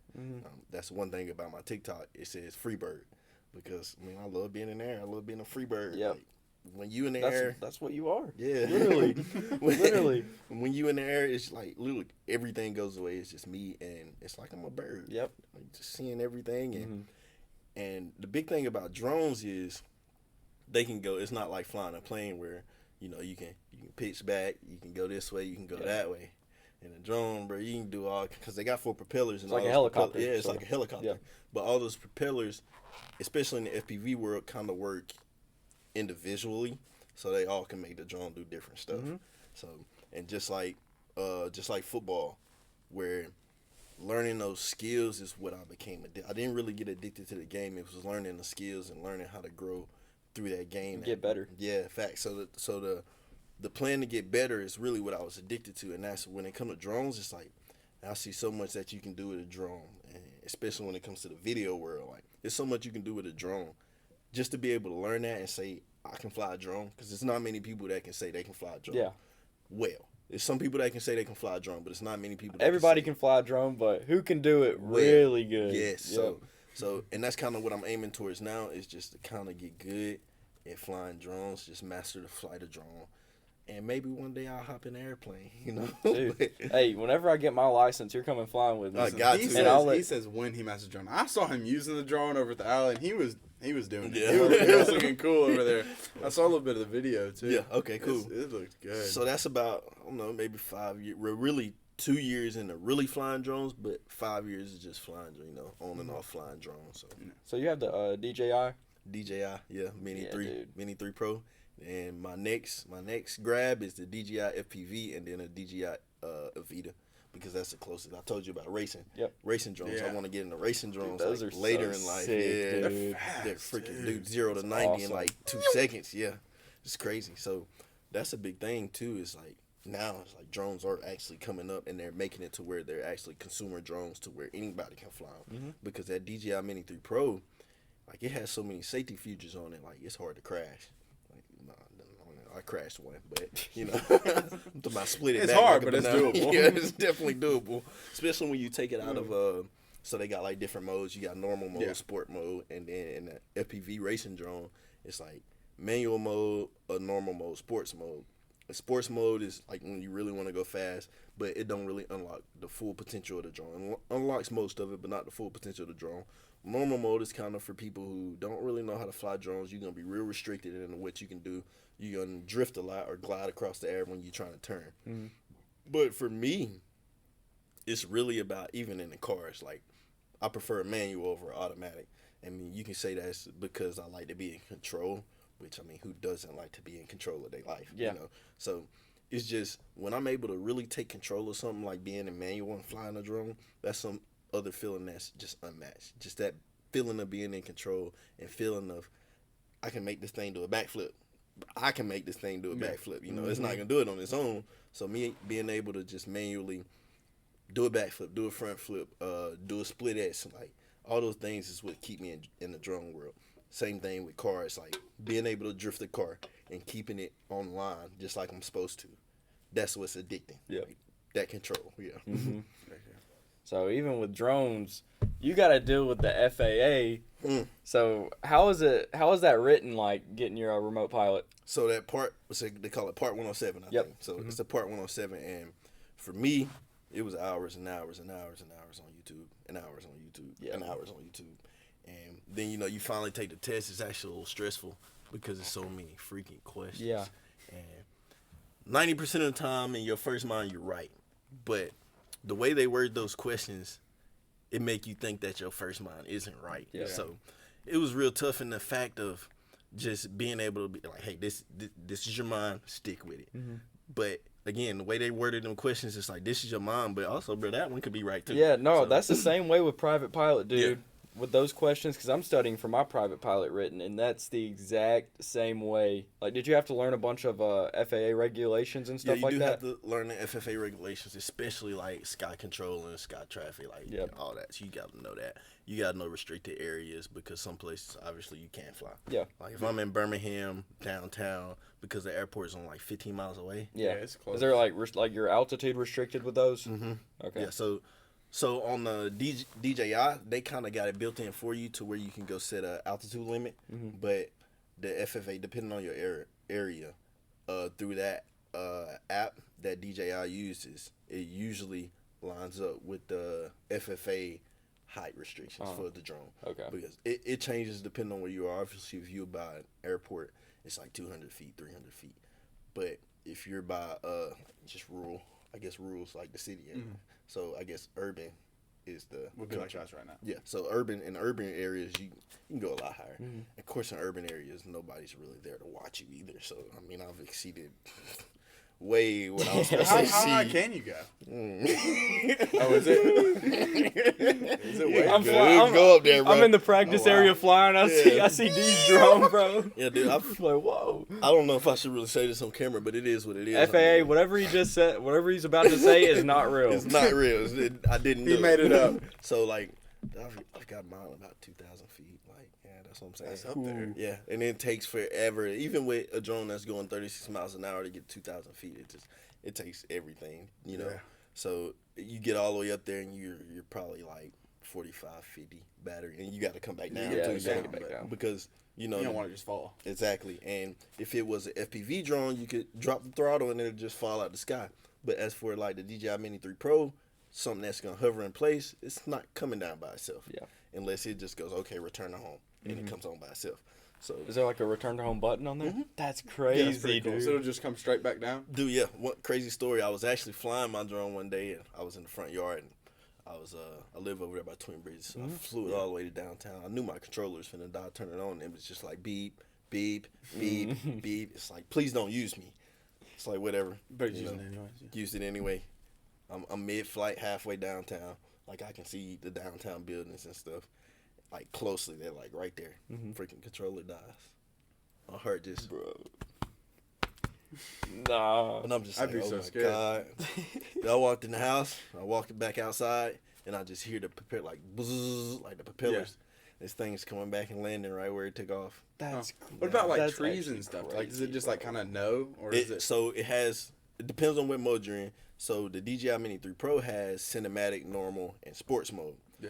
That's one thing about my TikTok. It says free bird, because I love being in the air. I love being a free bird. Yep. Like, when you in the air, that's what you are. Yeah, literally, literally. When you in the air, it's like literally everything goes away. It's just me, and it's like I'm a bird. Yep. Like, just seeing everything, and the big thing about drones is they can go. It's not like flying a plane where you can pitch back, you can go this way, you can go that way. In a drone, bro, you can do all, because they got 4 propellers. And it's like a helicopter. Yeah, it's like a helicopter. Yeah. But all those propellers, especially in the FPV world, kind of work individually, so they all can make the drone do different stuff. So, and just like football, where learning those skills is what I became addicted. I didn't really get addicted to the game. It was learning the skills and learning how to grow through that game. Get better. Yeah, facts. So the plan to get better is really what I was addicted to, and that's when it comes to drones. It's like I see so much that you can do with a drone, and especially when it comes to the video world. Like, there's so much you can do with a drone. Just to be able to learn that and say I can fly a drone, because there's not many people that can say they can fly a drone. Yeah. Well, there's some people that can say they can fly a drone, but it's not many people. Everybody can fly a drone, but who can do it really good? Yes. Yep. So, and that's kind of what I'm aiming towards now, is just to kind of get good at flying drones, just master the flight of drone. And maybe one day I'll hop in an airplane, you know. Dude, hey, whenever I get my license, you're coming flying with me. I got He to. says, he says when he masters drone. I saw him using the drone over at the alley, and he was doing it. Yeah. He was looking cool over there. I saw a little bit of the video too. Yeah. Okay. Cool. It looked good. So that's about, I don't know, maybe 5 years. We're really 2 years into really flying drones, but 5 years is just flying, you know, on and off flying drones. So you have the DJI? DJI, yeah, Mini Yeah, 3, dude. Mini 3 Pro, and my next grab is the DJI FPV and then a DJI Avita, because that's the closest. I told you about racing. Yep. Racing drones. Yeah. I want to get into racing drones Those like are later so in life. sick, Yeah, dude. they're freaking dude. 0 to That's 90 in awesome. like 2 seconds. Yeah, it's crazy. So that's a big thing too. Is like now it's like drones are actually coming up and they're making it to where they're actually consumer drones to where anybody can fly them. Mm-hmm. Because that DJI Mini 3 Pro, like it has so many safety features on it, like it's hard to crash. Like, I crashed one, but you know, I'm talking about split it It's back hard, like a but it's banana. doable. Yeah, it's definitely doable, especially when you take it out of so they got like different modes. You got normal mode, Yeah. sport mode, and then in the FPV racing drone, it's like manual mode, a normal mode, sports mode. The sports mode is like when you really want to go fast, but it don't really unlock the full potential of the drone. It unlocks most of it, but not the full potential of the drone. Normal mode is kind of for people who don't really know how to fly drones. You're going to be real restricted in what you can do. You're going to drift a lot or glide across the air when you're trying to turn. Mhm. But for me, it's really about, even in the cars, like I prefer a manual over automatic. I mean, you can say that's because I like to be in control, which, I mean, who doesn't like to be in control of their life? Yeah. You know? So it's just when I'm able to really take control of something like being in manual and flying a drone, that's some other feeling that's just unmatched. Just that feeling of being in control and feeling of I can make this thing do a backflip. I can make this thing do a backflip. You know, it's not gonna do it on its own. So me being able to just manually do a backflip, do a front flip, do a split S, like all those things is what keep me in the drone world. Same thing with cars, like being able to drift a car and keeping it online just like I'm supposed to. That's what's addicting. Yeah. Like, that control. Yeah. Mm-hmm. So even with drones, you got to deal with the FAA. Mm. So how is that written, like getting your remote pilot? So that part, they call it Part 107, I Yep. think. So it's the Part 107, and for me, it was hours and hours and hours and hours on YouTube, and hours on YouTube, Yeah. and hours on YouTube. And then, you know, you finally take the test. It's actually a little stressful because there's so many freaking questions. Yeah. And 90% of the time in your first mind, you're right. But the way they word those questions, it make you think that your first mind isn't right. Yeah. So it was real tough in the fact of just being able to be like, hey, this is your mind, stick with it. Mm-hmm. But again, the way they worded them questions, it's like, this is your mind, but also, bro, that one could be right too. Yeah, no, So- that's the same way with private pilot, dude. Yeah. With those questions, because I'm studying for my private pilot written, and that's the exact same way. Like, did you have to learn a bunch of FAA regulations and stuff you like do that? have to learn the FFA regulations, especially like sky control and sky traffic, like Yep. all that. So you got to know that. You got to know restricted areas because some places obviously you can't fly. Yeah. Like if I'm in Birmingham downtown because the airport's on like 15 miles away. Yeah. it's close. Is there like your altitude restricted with those? Mm-hmm. Okay. Yeah. So on the DJI, they kind of got it built in for you to where you can go set a altitude limit, Mhm. but the FFA, depending on your area, through that app that DJI uses, it usually lines up with the FFA height restrictions for the drone. Okay. Because it changes depending on where you are. Obviously, if you're by an airport, it's like 200 feet, 300 feet. But if you're by just rural, I guess rural's like the city area. So I guess urban is the Would be like us right now. yeah. So urban areas you can go a lot higher. Of course, in urban areas nobody's really there to watch you either. So I mean I've exceeded way what I was supposed How to high see. can you go? Oh, is it? Is it way I'm good? flying. Go up there, bro. I'm in the practice Oh, wow. area flying. I see D's drone, bro. Yeah, dude. I'm like, whoa. I don't know if I should really say this on camera, but it is what it is. FAA, I mean, whatever he just said, whatever he's about to say is not real. it's not real. I didn't. He do made it up. So like, I've got mine about 2,000 feet. Like, yeah, that's what I'm saying. That's up there. Yeah, and it takes forever. Even with a drone that's going 36 miles an hour to get 2,000 feet, it takes everything, you know. Yeah. So you get all the way up there, and you're probably like 45, 50 battery, and you got to come back down. Yeah, too, you so- gotta get back down. Because you know You don't want to just fall. exactly. And if it was an FPV drone, you could drop the throttle and it'll just fall out the sky. But as for like the DJI Mini 3 Pro, something that's gonna hover in place, it's not coming down by itself. Yeah. Unless it just goes, okay, return to home, and it comes on by itself. So, Is there like a return to home button on there? That's Yeah, crazy, that's pretty cool. dude. So it'll just come straight back down. dude, yeah. One crazy story. I was actually flying my drone one day, and I was in the front yard, and I live over there by Twin Bridges, so I flew it all the way to downtown. I knew my controller was finna die, turn it on, and it was just like beep, beep, beep, beep. It's like, please don't use me. It's like, whatever. But it's you using know, it anyways. Yeah. Used it anyway. I'm mid-flight, halfway downtown. Like, I can see the downtown buildings and stuff. Like, closely, they're like right there. Freaking controller dies. My heart just, Bro. Nah. and I'm just I'd like, be oh so my scared. God. Then I walked in the house, I walked back outside, and I just hear the propeller, like, buzz, like the propellers. This thing's coming back and landing right where it took off. That's What about like that's trees actually and stuff? crazy, Like, does it just like bro. kind of know, or is it? So it depends on what mode you're in. So the DJI Mini 3 Pro has cinematic, normal, and sports mode. Yeah.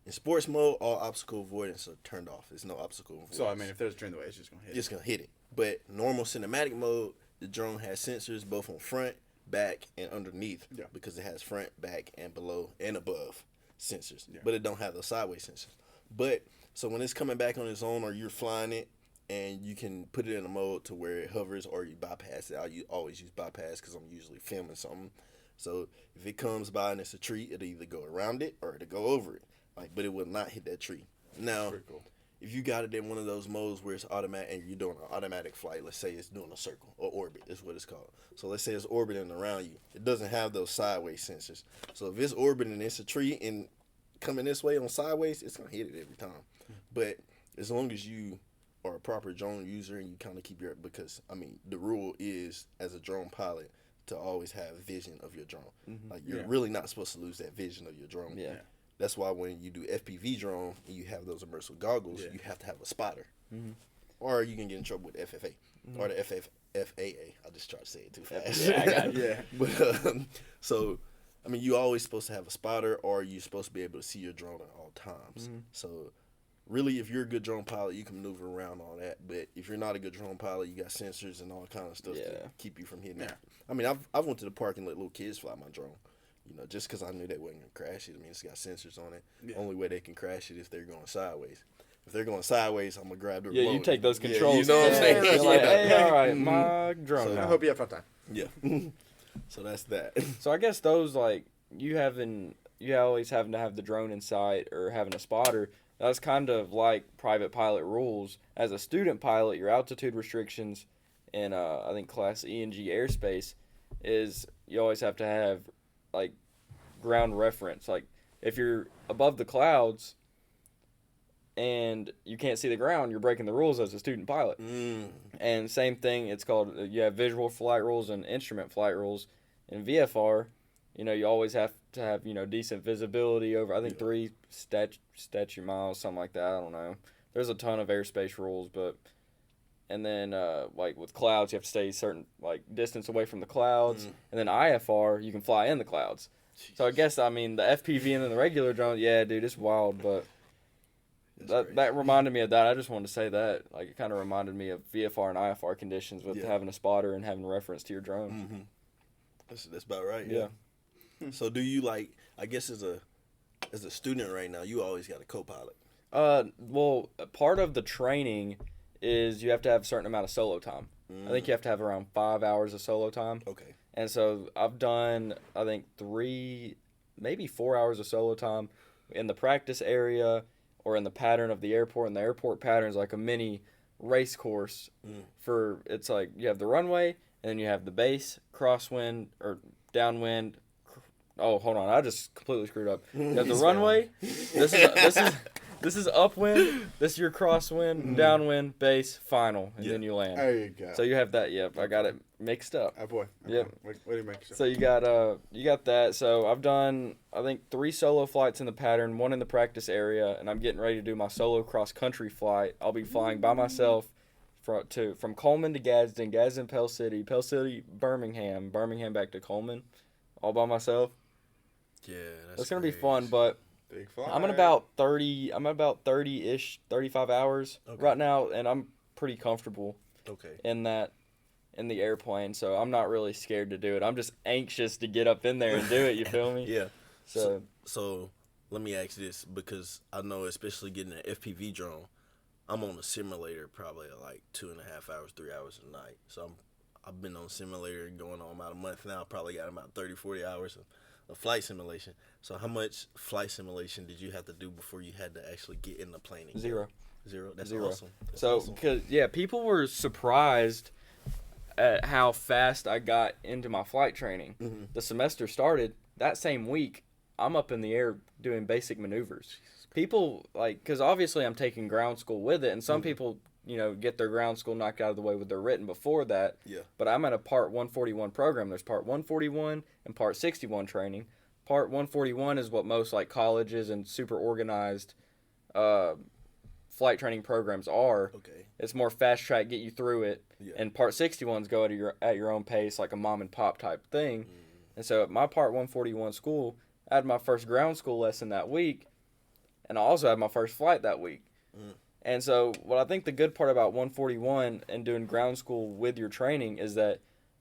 In sports mode, all obstacle avoidance are turned off. There's no obstacle avoidance. So I mean, if there's a tree in the way, it's just gonna hit. It's gonna hit it. But normal cinematic mode, the drone has sensors both on front, back, and underneath. Yeah. Because it has front, back, and below and above sensors. Yeah. But it don't have those sideways sensors. But so when it's coming back on its own, or you're flying it, and you can put it in a mode to where it hovers, or you bypass it. Always use bypass because I'm usually filming something. So if it comes by and it's a tree, it'll either go around it or it'll go over it. Like, but it will not hit that tree. Now, Pretty cool. if you got it in one of those modes where it's automatic and you're doing an automatic flight, let's say it's doing a circle or orbit, is what it's called. So let's say it's orbiting around you. It doesn't have those sideways sensors. So if it's orbiting and it's a tree and coming this way on sideways, it's gonna hit it every time. But as long as you are a proper drone user and you kind of keep your, because I mean the rule is as a drone pilot to always have vision of your drone. Like you're Yeah. really not supposed to lose that vision of your drone. Yeah. That's why when you do FPV drone and you have those immersive goggles, Yeah. you have to have a spotter. Or you can get in trouble with FFA or the FAA. I just tried to say it too fast. Yeah, I got Yeah. But so, I mean, you're always supposed to have a spotter, or you're supposed to be able to see your drone at all times. So, really, if you're a good drone pilot, you can maneuver around all that. But if you're not a good drone pilot, you got sensors and all kind of stuff to Yeah. keep you from hitting Yeah. it. I mean, I've went to the park and let little kids fly my drone. You know, just because I knew they wasn't gonna crash it. I mean, it's got sensors on it. Yeah. Only way they can crash it if they're going sideways. If they're going sideways, I'm gonna grab the Yeah, remote. you take those Yeah, controls. you know what I'm saying? You're like, hey, all right, my drone So- now. I hope you have fun time. Yeah. So that's that. So I guess those like you always having to have the drone in sight or having a spotter. That's kind of like private pilot rules. As a student pilot, your altitude restrictions in I think class E and G airspace is you always have to have like ground reference. Like if you're above the clouds and you can't see the ground, you're breaking the rules as a student pilot. And same thing, it's called, you have visual flight rules and instrument flight rules. In VFR, you always have to have, decent visibility over, I think, 3 statute miles, something like that. I don't know. There's a ton of airspace rules, and then, like, with clouds, you have to stay a certain, like, distance away from the clouds. And then IFR, you can fly in the clouds. So I guess, I mean, the FPV and then the regular drone, yeah, dude, it's wild, but that reminded me of that. I just wanted to say that. Like, it kind of reminded me of VFR and IFR conditions with having a spotter and having reference to your drone. That's about right. Yeah. So do you like? I guess as a student right now, you always got a co-pilot. Well, part of the training is you have to have a certain amount of solo time. I think you have to have around 5 hours of solo time. Okay. And so I've done, I think, 3, maybe 4 hours of solo time in the practice area or in the pattern of the airport. And the airport pattern is like a mini race course for, it's like you have the runway and then you have the base, crosswind, or downwind. Oh, hold on. I just completely screwed up. You have the runway. This is upwind. This is your crosswind, downwind, base, final, and then you land. There you go. So you have that. Yep, I got it mixed up. Oh boy. Yep. What do you make sure? So you got that. So I've done, I think, 3 solo flights in the pattern, 1 in the practice area, and I'm getting ready to do my solo cross country flight. I'll be flying by myself from Coleman to Gadsden, Gadsden, Pell City, Birmingham back to Coleman, all by myself. Yeah. It's gonna be fun, but Big fly. I'm at about 30-ish, 35 hours right now, and I'm pretty comfortable in the airplane, so I'm not really scared to do it. I'm just anxious to get up in there and do it, you feel me? Yeah. So let me ask this, because I know, especially getting an FPV drone, I'm on a simulator probably like 2.5 hours, 3 hours a night. So I've been on simulator going on about a month now. Probably got about 30, 40 hours of flight simulation. So how much flight simulation did you have to do before you had to actually get in the plane? Zero. That's Zero. awesome. That's so awesome. because people were surprised at how fast I got into my flight training. Mm-hmm. The semester started that same week. I'm up in the air doing basic maneuvers. People because obviously I'm taking ground school with it, and some people get their ground school knocked out of the way with their written before that. Yeah. But I'm at a Part 141 program. There's Part 141 and Part 61 training. Part 141 is what most colleges and super organized flight training programs are. Okay. It's more fast track, get you through it. Yeah. And Part 61s go at your own pace, like a mom and pop type thing. And so at my Part 141 school, I had my first ground school lesson that week, and I also had my first flight that week. And so what I think the good part about 141 and doing ground school with your training is that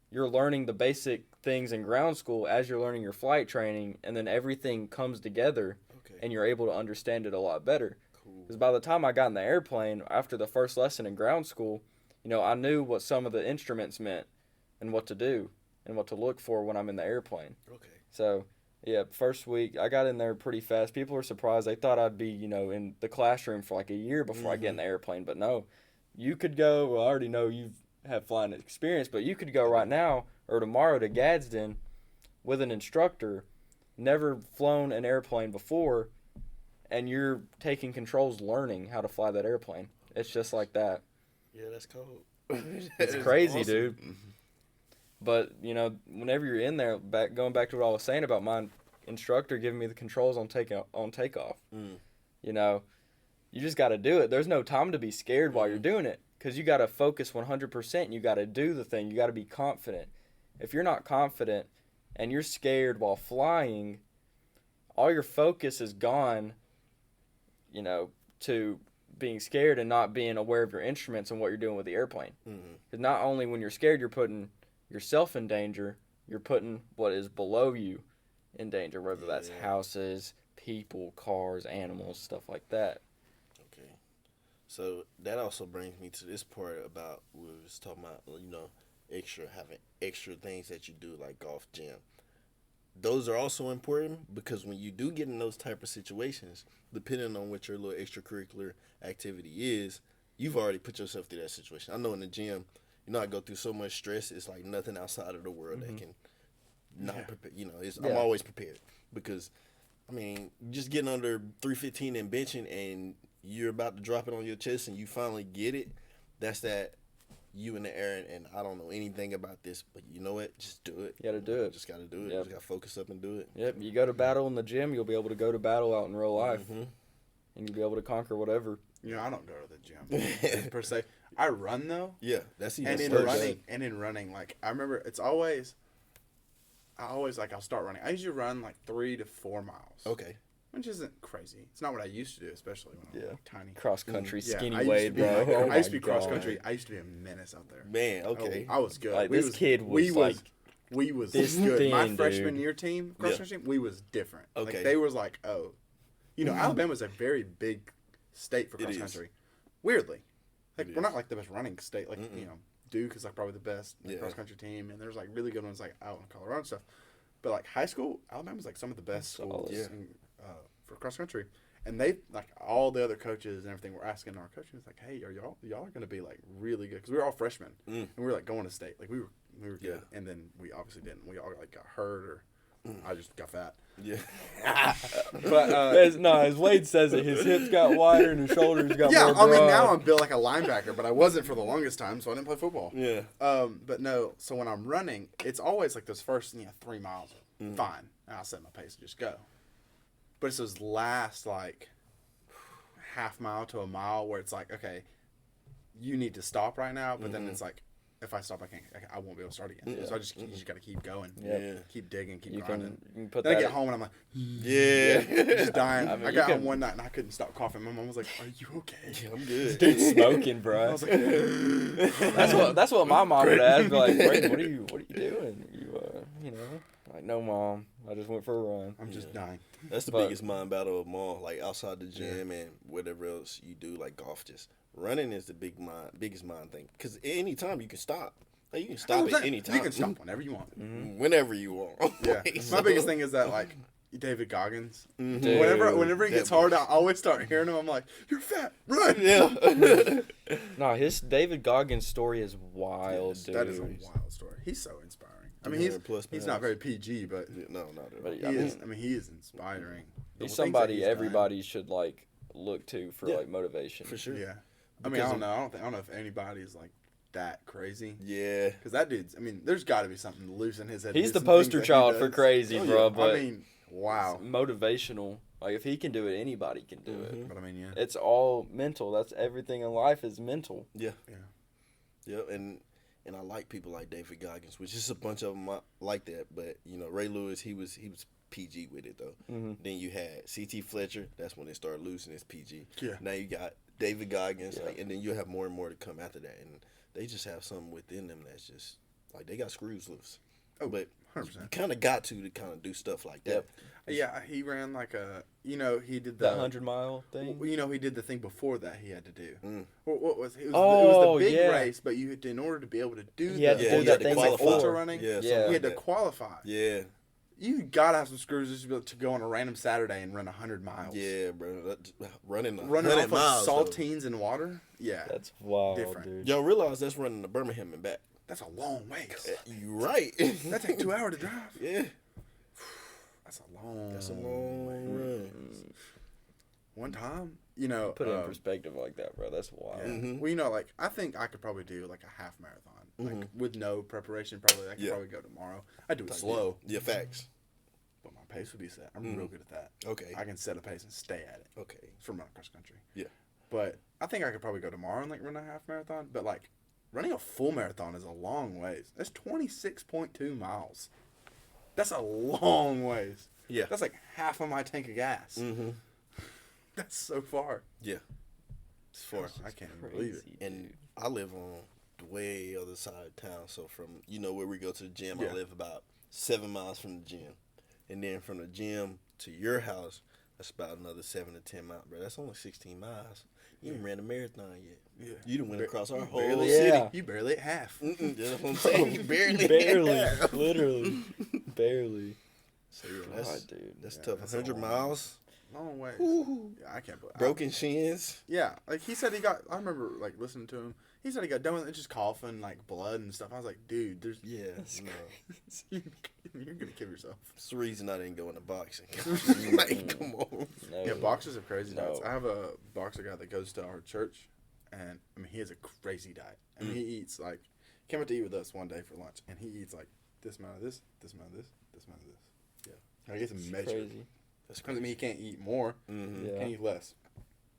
you're learning the basic things in ground school as you're learning your flight training, and then everything comes together, and you're able to understand it a lot better. Because by the time I got in the airplane, after the first lesson in ground school, I knew what some of the instruments meant and what to do and what to look for when I'm in the airplane. Okay. So, yeah, first week, I got in there pretty fast. People were surprised. They thought I'd be, in the classroom for like a year before I get in the airplane. But no, you could go, well, I already know you have flying experience, but you could go right now or tomorrow to Gadsden with an instructor, never flown an airplane before, and you're taking controls learning how to fly that airplane. It's just like that. Yeah, that's cool. It's crazy, awesome. Dude. But, whenever you're in there, going back to what I was saying about my instructor giving me the controls on takeoff, you just got to do it. There's no time to be scared while you're doing it, because you got to focus 100% and you got to do the thing. You got to be confident. If you're not confident and you're scared while flying, all your focus is gone, to being scared and not being aware of your instruments and what you're doing with the airplane. Because not only when you're scared, you're putting yourself in danger, you're putting what is below you in danger, whether that's houses, people, cars, animals, stuff like that. Okay. So that also brings me to this part about we was talking about, having extra things that you do like golf, gym. Those are also important, because when you do get in those type of situations, depending on what your little extracurricular activity is, you've already put yourself through that situation. I know in the gym, I go through so much stress. It's like nothing outside of the world that can not prepare. I'm always prepared, because, just getting under 315 and benching, and you're about to drop it on your chest, and you finally get it. That's that you in the air, and I don't know anything about this, but you know what? Just do it. You got to do it. Just got to do it. Yep. Just got to focus up and do it. Yep. You go to battle in the gym, you'll be able to go to battle out in real life, and you'll be able to conquer whatever. I don't go to the gym per se. I run though. Yeah, that's even. And in running, I remember I'll start running. I usually run 3 to 4 miles. Okay. Which isn't crazy. It's not what I used to do, especially when I was tiny. Cross country, skinny I Wade, bro. I used to be cross country. I used to be a menace out there. Man, okay. I was good. We was this good. My thin, freshman year team, cross country team, we was different. Okay. They was Alabama's a very big state for cross country. Weirdly. We're not the best running state. Duke is probably the best cross country team, and there's really good ones out in Colorado and stuff. But high school, Alabama's some of the best schools for cross country. And they all the other coaches and everything were asking our coaches hey, are y'all are gonna be really good, because we were all freshmen and we were going to state. We were good, and then we obviously didn't. We all got hurt, or I just got fat. Yeah. But as Wade says it, his hips got wider and his shoulders got more broad. now I'm built like a linebacker, but I wasn't for the longest time, so I didn't play football. Yeah. But no, so when I'm running, it's always those first 3 miles are fine, and I'll set my pace and just go. But it's those last half mile to a mile where it's okay, you need to stop right now, but then it's if I stop, I won't be able to start again. So you just got to keep going. Yeah. Keep digging, keep You grinding. can put Then I that. get home and I'm like, Yeah. just dying. I mean, I you got can- home one night and I couldn't stop coughing. My mom was like, "Are you okay?" Yeah, I'm good. Dude, smoking, I bro. was like, That's what my mom would ask. Be like, Brayden, what are you doing? You know, like, no, mom. I just went for a run. I'm just dying. That's the But- biggest mind battle of them all. Like outside the gym and whatever else you do, like golf, just running is the biggest mind thing. Because any time you can stop. Like, you can stop at any time. You can stop whenever you want. Whenever you want. Yeah. Like, My so- biggest thing is that David Goggins. Dude, Whenever it gets that hard, I always start hearing him. I'm like, "You're fat, run!" Yeah. No, his David Goggins story is wild, dude. That is a wild story. He's so inspiring. I mean, 300 plus he's pounds. not very PG, but No, not at all. But he I mean, is. I mean, he is inspiring. The he's things that somebody he's done. everybody should like look to for Yeah. like motivation. For sure. Yeah. I mean, Because I don't know. I don't know if anybody's like that crazy. Yeah. Because that dude's. I mean, there's got to be something loose in his head. to He's do the some things poster that he child for does. crazy, Oh, bro. yeah. But I mean, wow. motivational. Like if he can do it, anybody can do it. But I mean, yeah. It's all mental. That's everything in life is mental. Yeah. Yeah. Yeah. And I like people like David Goggins, which is a bunch of them like that. But you know, Ray Lewis, he was PG with it though. Then you had CT Fletcher. That's when they started losing his PG. Yeah. Now you got David Goggins, Yeah. like, and then you have more and more to come after that, and they just have something within them that's just like they got screws loose. Oh, But 100%. you kind of got to kind of do stuff like that. Yep. Yeah, he ran like a. You know, he did That the 100-mile thing. You know, he did the thing before that he had to do. Mm. What was it? It Oh, was the big yeah. race, but you had to, in order to be able to do He had the to Yeah, do you that had to thing qualify. before. ultra running. Yeah, Yeah. something He like had to that. qualify. Yeah, You gotta have some screws just to be able to go on a random Saturday and run 100 miles. yeah, bro. Running Running 100 off miles, of though. saltines and water. Yeah, That's wild, Different. dude. Y'all realize that's running to Birmingham and back. that's a long ways. You right. That take 2 hours to drive. Yeah, That's a long. that's a long run. One time, you know, Put it in perspective like that, bro. That's wild. yeah. Mhm. Well, you know, like I think I could probably do like a half marathon, like with no preparation. Probably I could Yeah. probably go tomorrow. I do it slow, Yeah, facts. but my pace would be set. I'm real good at that. Okay. I can set a pace and stay at it Okay. from running cross country. Yeah. But I think I could probably go tomorrow and like run a half marathon. But like running a full marathon is a long ways. That's 26.2 miles. That's a long ways. Yeah. That's like half of my tank of gas. Mm-hmm. That's so far. Yeah. It's far. I can't even believe it. Crazy, And dude. I live on the way other side of town. So from where we go to the gym, Yeah. I live about 7 miles from the gym, and then from the gym to your house, that's about another 7 to 10 miles, bro. That's only 16 miles. You haven't ran a marathon yet. Yeah. You done went across our whole Barely, Yeah. city. You barely at half. That's what I'm saying. You barely. Barely, literally, barely. So yeah, that's God, dude. that's Yeah, tough. that's a 100 long miles, Long ways. Woo. Yeah, I can't believe broken shins. Yeah, like he said he got. I remember like listening to him. He said he got done with it, just coughing like blood and stuff. I was like, dude, there's Yeah, no. you're gonna kill yourself. That's the reason I didn't go into boxing. Like, come on. No. Yeah, boxers are crazy No. diets. I have a boxer guy that goes to our church, and I mean he has a crazy diet. I mean he eats like came out to eat with us one day for lunch, and he eats like this amount of this, this amount of this, this amount of this. Yeah, like it's measured. Crazy. That's I mean crazy. he can't eat more, Mm-hmm. Yeah. can't eat less.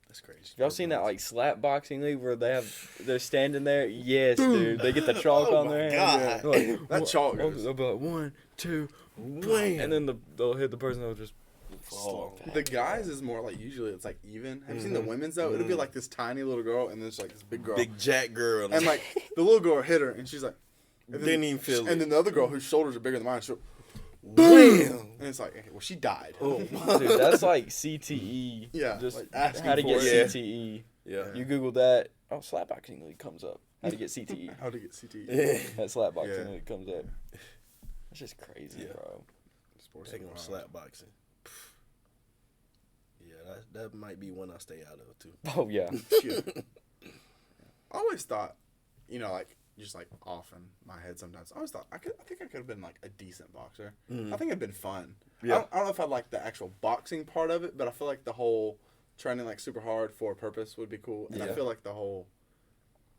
That's crazy. Y'all seen that like slap boxing league where they're standing there? Yes, dude. They get the chalk Oh on my their God. hand. They're like, That chalk They'll goes- be like 1, 2, Wham. and then they'll hit the person. They'll just fall. The guys is more like usually it's like even. Have you seen the women's though? It'll be like this tiny little girl and then it's like this big girl. Big Jack girl. And like the little girl hit her and she's like, and Didn't even feel And it. then the other girl whose shoulders are bigger than mine, she'll, wham. and it's like, okay, well she died. Oh, Dude, that's like CTE. Yeah, Just like asking how to get for it. CTE. yeah. You Google that. Oh, slap boxing league comes up. How to get CTE. How to get CTE? Yeah. That slap boxing Yeah. league comes up. That's just crazy, Yeah. bro. Sports Taking are on wild. slap boxing. Yeah, that might be one I stay out of too. Oh yeah. Shit. I always thought, you know, like just like off in my head sometimes. I always thought I think I could have been like a decent boxer. I think it'd been fun. Yeah. I don't know if I like the actual boxing part of it, but I feel like the whole training like super hard for a purpose would be cool. And I Yeah. feel like the whole,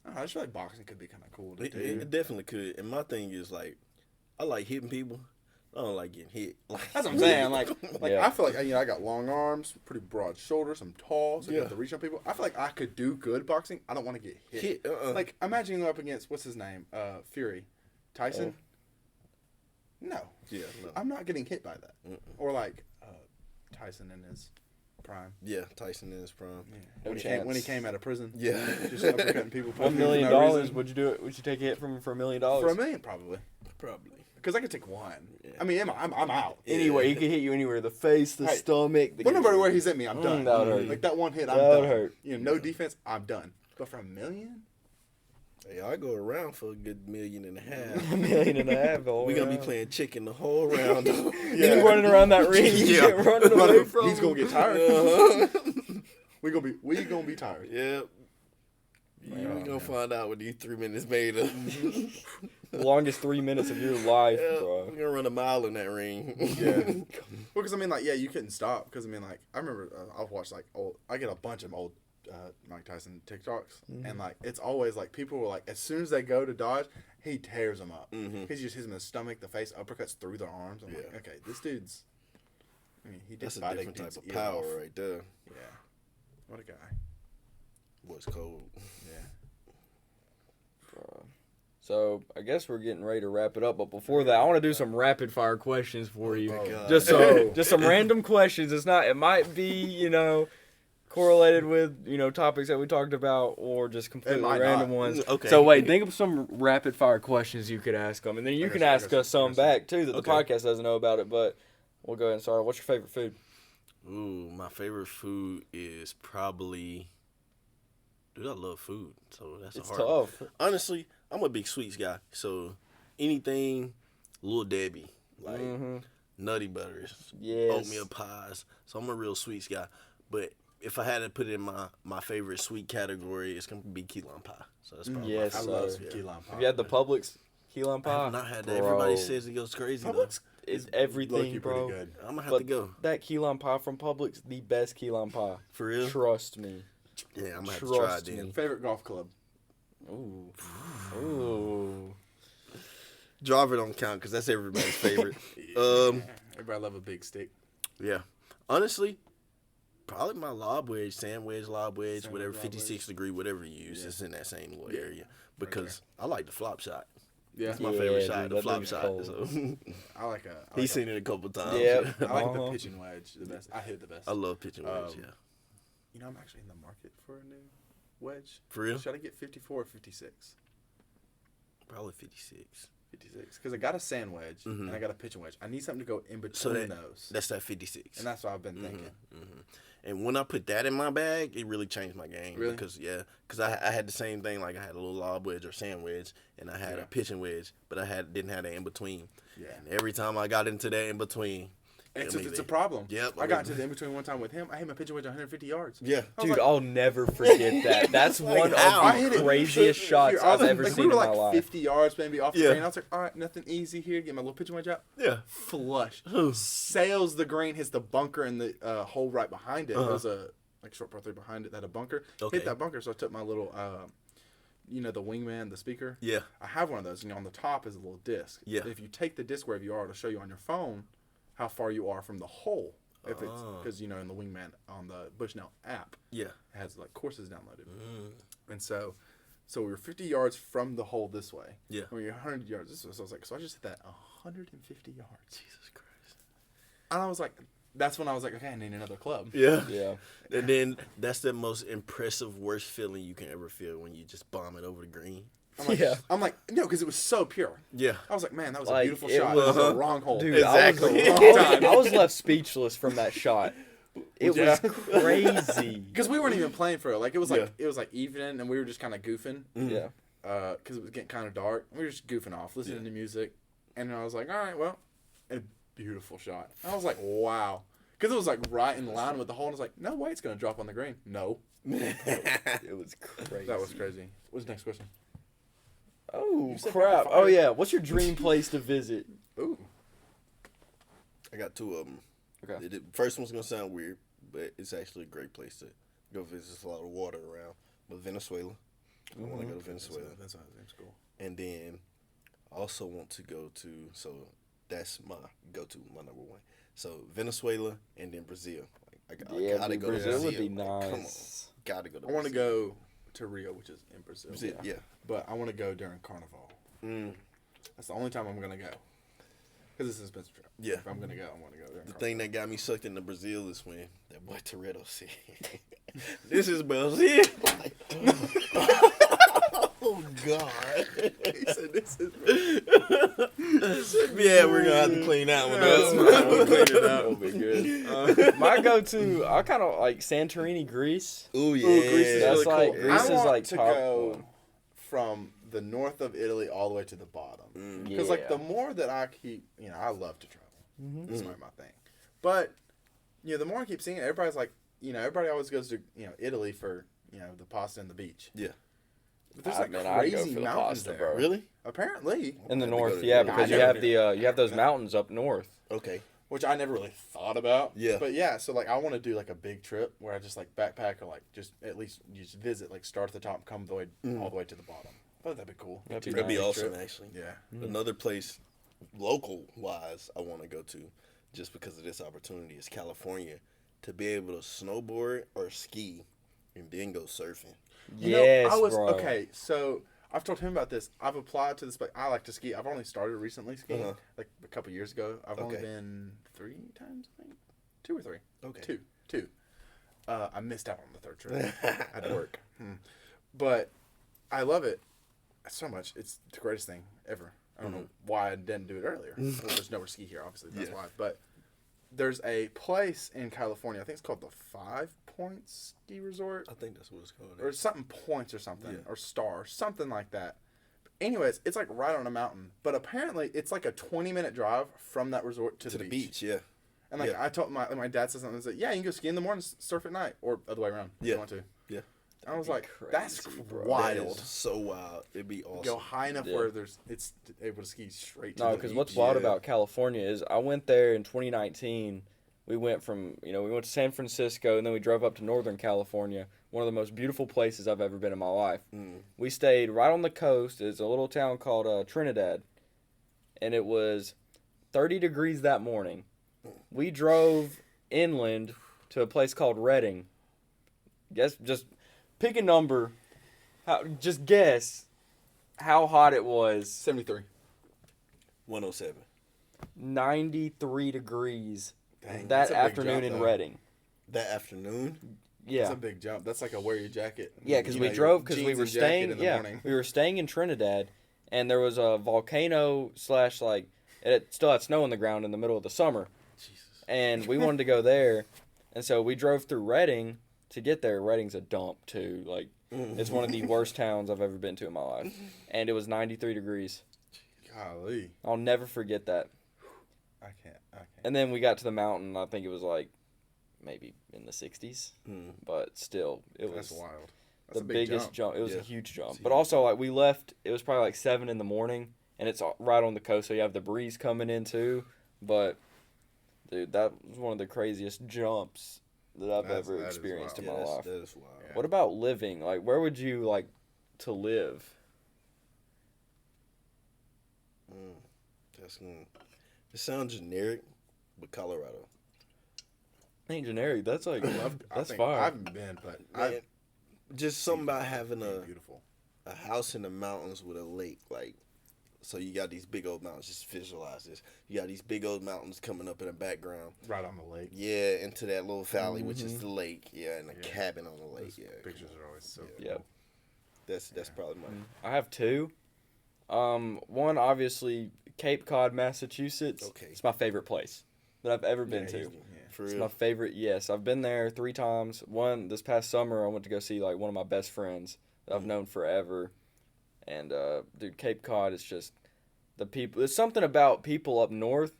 I don't know, I just feel like boxing could be kind of cool to It, do. it definitely could. And my thing is like, I like hitting people, I don't like getting hit. That's what I'm saying. Like Yeah. I feel like I got long arms, pretty broad shoulders, I'm tall, so I got to reach on people. I feel like I could do good boxing. I don't want to get hit. Like imagine going up against what's his name, Fury, Tyson. No. Yeah, no. I'm not getting hit by that. Or like Tyson in his prime. Yeah, Tyson in his prime. Yeah. No When he came out of prison. Yeah. Just uppercutting people. $1 million, would you do it? Would you take a hit from him for $1 million? For $1 million, probably. Probably. Because I could take one. Yeah. I mean, I'm out. Anywhere, he could hit you anywhere. The face, the stomach. But no matter where he's at me, I'm done. That would hurt. Like that one hit, I'm That done. would hurt. No defense, I'm done. But for $1 million? Hey, I go around for a good $1.5 million. $1.5 million. We're going to be playing chicken the whole round. You running around that ring. Yeah. Running away from He's gonna get tired. we gonna be tired. Yep. We're going to find out what these 3 minutes made of. the longest 3 minutes of your life, Yeah, bro. we're going to run a mile in that ring. Yeah. Well, because I mean, like, yeah, you couldn't stop. Because I mean, like, I remember I've watched like I get a bunch of old Mike Tyson TikToks, and like it's always like people were like, as soon as they go to dodge, he tears them up. He just hits them in the stomach, the face, uppercuts through their arms. I'm like, okay, this dude's. I mean, he did That's a fight different type against of ear power off. right there. Yeah. What a guy. What's cold? Yeah. So I guess we're getting ready to wrap it up, but before that, I want to do some rapid fire questions for you. God. Just some random questions. It might be correlated with topics that we talked about, or just completely might random not. ones. Okay. So wait, think of some rapid fire questions you could ask them, and then you can ask us some back too that the Okay. podcast doesn't know about it. But we'll go ahead and start. What's your favorite food? Ooh, my favorite food is probably... Dude, I love food, so that's It's a hard one. tough. Honestly, I'm a big sweets guy, so anything Lil Debbie, like Nutty Butters, Yes. oatmeal pies. So I'm a real sweets guy. But if I had to put it in my favorite sweet category, it's going to be key lime pie. So that's probably Yes, I sir. love some key lime pie. Have you had the Publix key lime pie? I have not had that. Bro, Everybody says it goes crazy, Publix it's low-key everything, bro. pretty good. though. I'm going to have But to go. that key lime pie from Publix, the best key lime pie. For real? Trust me. Yeah, I'm going to have to try it Trust then. me. Favorite golf club? Ooh. Ooh. Driver don't count because that's everybody's favorite. Everybody love a big stick. Yeah. Honestly, probably my lob wedge, sand wedge, lob wedge, Sand whatever, wedge, lob 56 degree, whatever you use. Yeah. It's in that same little area. Because I like the flop shot. Yeah. That's my Yeah, favorite dude, shot, the that flop thing's shot. cold. So. I like He's seen it a couple times. Yeah. I like Uh-huh. the pitching wedge the best. I hit it the best. I love pitching wedge, yeah. You know, I'm actually in the market for a new wedge. For real? Should I get 54 or 56? Probably 56. 56. Because I got a sand wedge and I got a pitching wedge. I need something to go in between So those. that's that 56. And that's what I've been thinking. And when I put that in my bag, it really changed my game. Really? Because I had the same thing. Like I had a little lob wedge or sand wedge, and I had a pitching wedge, but didn't have that in between. Yeah. And every time I got into that in between, It's a problem. Yep. I got into the in between one time with him. I hit my pitching wedge 150 yards. Yeah. I was Dude, like, I'll never forget that. That's one how? of I hit the it. craziest shots I I've was- ever like, seen we were in my like life. 50 yards maybe off the Yeah. green. I was like, all right, nothing easy here. Get my little pitching wedge out. Yeah. Flush. Sails the green, hits the bunker in the hole right behind it. There's a short par 3 behind it that had a bunker. Okay. Hit that bunker, so I took my little, the wingman, the speaker. Yeah. I have one of those, and on the top is a little disc. Yeah. If you take the disc wherever you are, it'll show you on your phone how far you are from the hole. If it's because in the wingman on the Bushnell app, Yeah. it has like courses downloaded, and so we were 50 yards from the hole this way. Yeah. And we were 100 yards this way. So I was like, so I just hit that 150 yards. Jesus Christ. And I was like, that's when I was like, okay, I need another club. Yeah. Yeah. And then that's the most impressive, worst feeling you can ever feel when you just bomb it over the green. I'm like, no, because it was so pure. Yeah. I was like, man, that was Like, a beautiful it shot. was- It was the wrong hole. Dude, Exactly. I was left speechless from that shot. It Yeah. was crazy. Because we weren't even playing for it. Like it was like Yeah. it was like evening, and we were just kind of goofing. Yeah. Because it was getting kind of dark. We were just goofing off, listening to music, and I was like, all right, well, a beautiful shot. I was like, wow, because it was like right in line with the hole. And I was like, no way, it's gonna drop on the green. No, It was crazy. that was crazy. What's the next question? Oh, said crap. rapid fire. Oh, yeah. What's your dream place to visit? Ooh, I got two of them. Okay. The first one's going to sound weird, but it's actually a great place to go visit. There's a lot of water around. But Venezuela. I want to go to Venezuela. That sounds cool. And then I also want to go to, so that's my go-to, my number one. So Venezuela and then Brazil. Like, I gotta dude, go to Brazil would be Come on, nice. gotta go to I want to Brazil. go to Rio, which is in Brazil. Brazil, yeah. But I want to go during Carnival. That's the only time I'm gonna go. Because it's an expensive trip. Yeah. If I'm gonna go, I want to go during The Carnival. thing that got me sucked into Brazil is when that boy Toretto said, "This is Brazil." Like, oh God! He said, "This is." Yeah, we're gonna have to clean that one That's up. fine. We'll clean it up. That'll be good. My go-to, I kind of like Santorini, Greece. Ooh, yeah. Ooh, Greece is That's really like- cool. Greece I is want like to top go one. from the north of Italy all the way to the bottom. Because Yeah. like the more that I keep, I love to travel. That's my thing. But the more I keep seeing it, everybody's like, everybody always goes to Italy for the pasta and the beach. Yeah. But there's Ah, like man, I'd go crazy for the mountains pasta, there. bro. Really? Apparently, In the I'd have to go north, to yeah, Italy. because I you have never you have those mountains up north. Okay. which I never really thought about. Yeah. But yeah, so like I want to do like a big trip where I just like backpack or like just at least just visit, like start at the top and come all the way to the bottom. I thought that'd be cool. That'd be That'd be nice. awesome, trip. actually. Yeah. Another place, local wise, I want to go to, just because of this opportunity, is California, to be able to snowboard or ski, and then go surfing. Yes, bro. Okay, so I've told him about this. I've applied to this, but I like to ski. I've only started recently skiing, like a couple years ago. I've only Okay. been 3 times, I think. 2 or 3. Okay. Two. I missed out on the third trip. I had to work. But I love it so much. It's the greatest thing ever. I don't know why I didn't do it earlier. Well, there's nowhere to ski here, obviously. That's why. But there's a place in California. I think it's called the 5 Points Ski Resort. I think that's what it's called. Or something points or something. Yeah. Or star. Something like that. Anyways, it's like right on a mountain. But apparently it's like a 20-minute drive from that resort to the beach. Yeah. And like Yeah. I told my dad said something. He said, "Yeah, you can go ski in the morning, surf at night, or other way around. If Yeah. you want to." Yeah. I was be like, "That's crazy, bro. That wild." is so wild. It'd be awesome. Go high enough Yeah. where it's able to ski straight to No, the because beach. what's wild yeah. about California is I went there in 2019. We went from, we went to San Francisco, and then we drove up to Northern California, one of the most beautiful places I've ever been in my life. We stayed right on the coast. It's a little town called Trinidad, and it was 30 degrees that morning. We drove inland to a place called Redding. Just pick a number. Just guess how hot it was. 73. 107. 93 degrees Dang, that that's a big afternoon jump, in though. Redding. That afternoon? Yeah. That's a big jump. That's like a wear your jacket. Yeah, because You we know, your drove, because we jeans were and jacket staying, in the morning. we were staying in Trinidad, and there was a volcano / like, it still had snow on the ground in the middle of the summer. Jesus. And we wanted to go there, and so we drove through Redding to get there. Redding's a dump, too. Like, it's one of the worst towns I've ever been to in my life. And it was 93 degrees. Golly. I'll never forget that. I can't. And then we got to the mountain, I think it was like, maybe in the 60s. But still, it was... That's wild. That's The a big biggest jump. It was Yeah. a huge jump. It's But huge. also, like, we left, it was probably like 7 in the morning, and it's right on the coast, so you have the breeze coming in too. But, dude, that was one of the craziest jumps that I've That ever is experienced in wild. my life. That is wild. Yeah. What about living? Like, where would you like to live? It sounds generic, but Colorado. Ain't generic. That's like, I that's think fire. I haven't been, but Man, just something about having beautiful. a house in the mountains with a lake, like, so you got these big old mountains. Just visualize this. You got these big old mountains coming up in the background. Right on the lake. Yeah, into that little valley, which is the lake. Yeah, and a Yeah. cabin on the lake. Those Yeah, pictures are always so Yeah. cool. Yep. that's probably mine. I have two. One, obviously, Cape Cod, Massachusetts. Okay. It's my favorite place that I've ever been Yeah, to. easy. For It's real. my favorite. Yes, I've been there 3 times. One this past summer, I went to go see like one of my best friends that I've known forever, and dude, Cape Cod is just the people. There's something about people up north.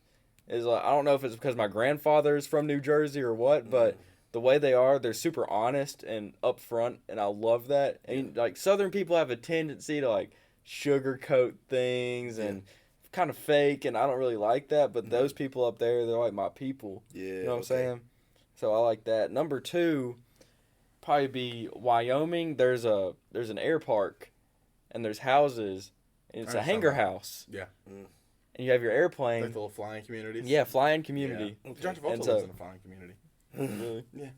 Is like, I don't know if it's because my grandfather is from New Jersey or what, but the way they are, they're super honest and upfront, and I love that. And like Southern people have a tendency to like sugarcoat things and kind of fake, and I don't really like that. But those people up there, they're like my people. Yeah, You know what I'm saying? So I like that. Number 2, probably be Wyoming. There's an air park, and there's houses, and it's a I hangar saw that. house. Yeah. and you have your airplane. Like the little flying communities. Yeah, flying community. Yeah. John Travolta And lives in a flying community. Really? Yeah.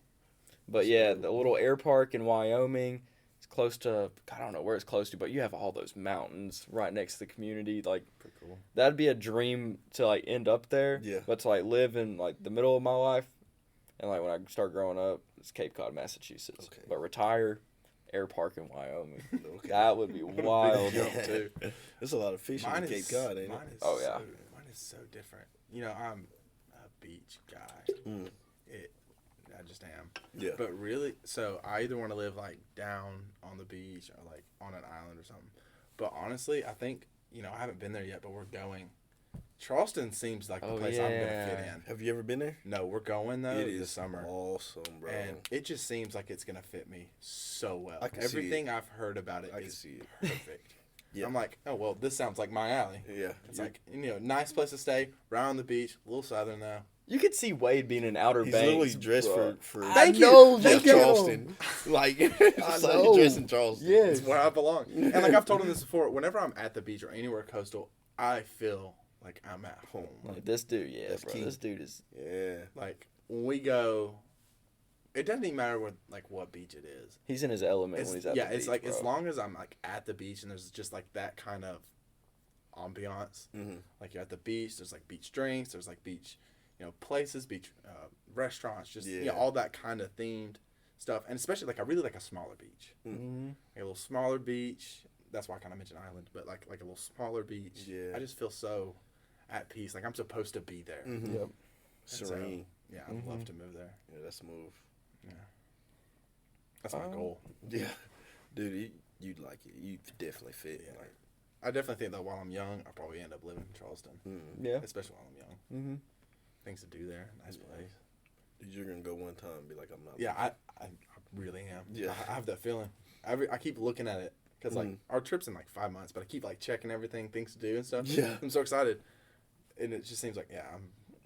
But yeah, the little air park in Wyoming, it's close to, I don't know where it's close to, but you have all those mountains right next to the community. Like, Pretty cool. that'd be a dream to like end up there. Yeah. But to like live in like the middle of my life, and like when I start growing up, it's Cape Cod, Massachusetts. Okay. But retire, air park in Wyoming. Okay. That would be wild. Jump, too. There's a lot of fishing in Cape Cod, ain't it? Oh, yeah. Mine is so different. You know, I'm a beach guy. I just am. Yeah. But really, so I either want to live like down on the beach or like on an island or something. But honestly, I think, you know, I haven't been there yet, but we're going. Charleston seems like the place I'm going to fit in. Have you ever been there? No, we're going though this summer. Awesome, bro. And it just seems like it's going to fit me so well. I can Everything see it. I've heard about it is see it. perfect. Yeah. I'm like, oh, well, this sounds like my alley. Yeah. It's like, you know, nice place to stay, right on the beach, a little southern though. You could see Wade being in Outer He's Banks. literally dressed bro. for Thank you. Thank you. Charleston. Like, it's like know. dressed in Charleston. Yes. It's where I belong. And like I've told him this before, whenever I'm at the beach or anywhere coastal, I feel like I'm at home. Like this dude, yeah, That's bro. key. This dude is. Yeah. Like when we go, it doesn't even matter what beach it is. He's in his element when he's at the beach. It's like bro. as long as I'm like at the beach and there's just like that kind of ambiance. Mm-hmm. Like you're at the beach, there's like beach drinks, there's like beach, you know, places, beach restaurants, just all that kind of themed stuff. And especially like I really like a smaller beach, Mm-hmm. like a little smaller beach. That's why I kind of mentioned island, but like a little smaller beach. Yeah. I just feel so at peace. Like I'm supposed to be there. Mm-hmm. Yep. Serene. Yeah, I'd love to move there. Yeah, that's a move. Yeah, that's my goal. Yeah. Dude, you'd like it. You definitely fit. Yeah. Like, I definitely think that while I'm young, I'll probably end up living in Charleston. Yeah. Especially while I'm young. Mm-hmm. Things to do there. Nice place. dude, you're gonna go one time and be like, I'm not. Yeah, I really am. Yeah. I have that feeling. I keep looking at it because like our trip's in like 5 months, but I keep like checking everything, things to do and stuff. Yeah. I'm so excited, and it just seems like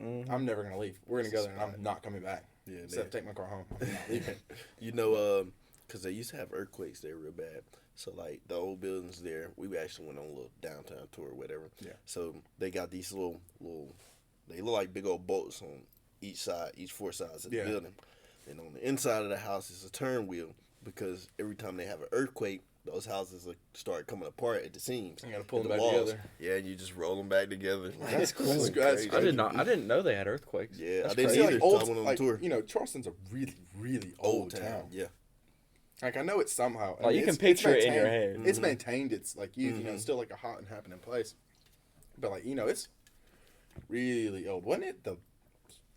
I'm never gonna leave. We're gonna go there, and I'm not coming back. Yeah, Except take my car home. I'm not leaving. You know, because they used to have earthquakes there real bad. So, like, the old buildings there, we actually went on a little downtown tour or whatever. Yeah. So, they got these little, they look like big old boats on each side, each four sides of the building. And on the inside of the house is a turn wheel because every time they have an earthquake, those houses start coming apart at the seams. You gotta pull at them the back walls. together. Yeah, and you just roll them back together. That's cool. That's crazy. I didn't know they had earthquakes. Yeah, That's I didn't crazy. either. Like Until I old, went on like, the tour. you know, Charleston's a really, really old town. Yeah. Like I know it's somehow. Like, you can picture it in your head. It's maintained. It's like you know, it's still like a hot and happening place. But like you know, it's really old. Wasn't it the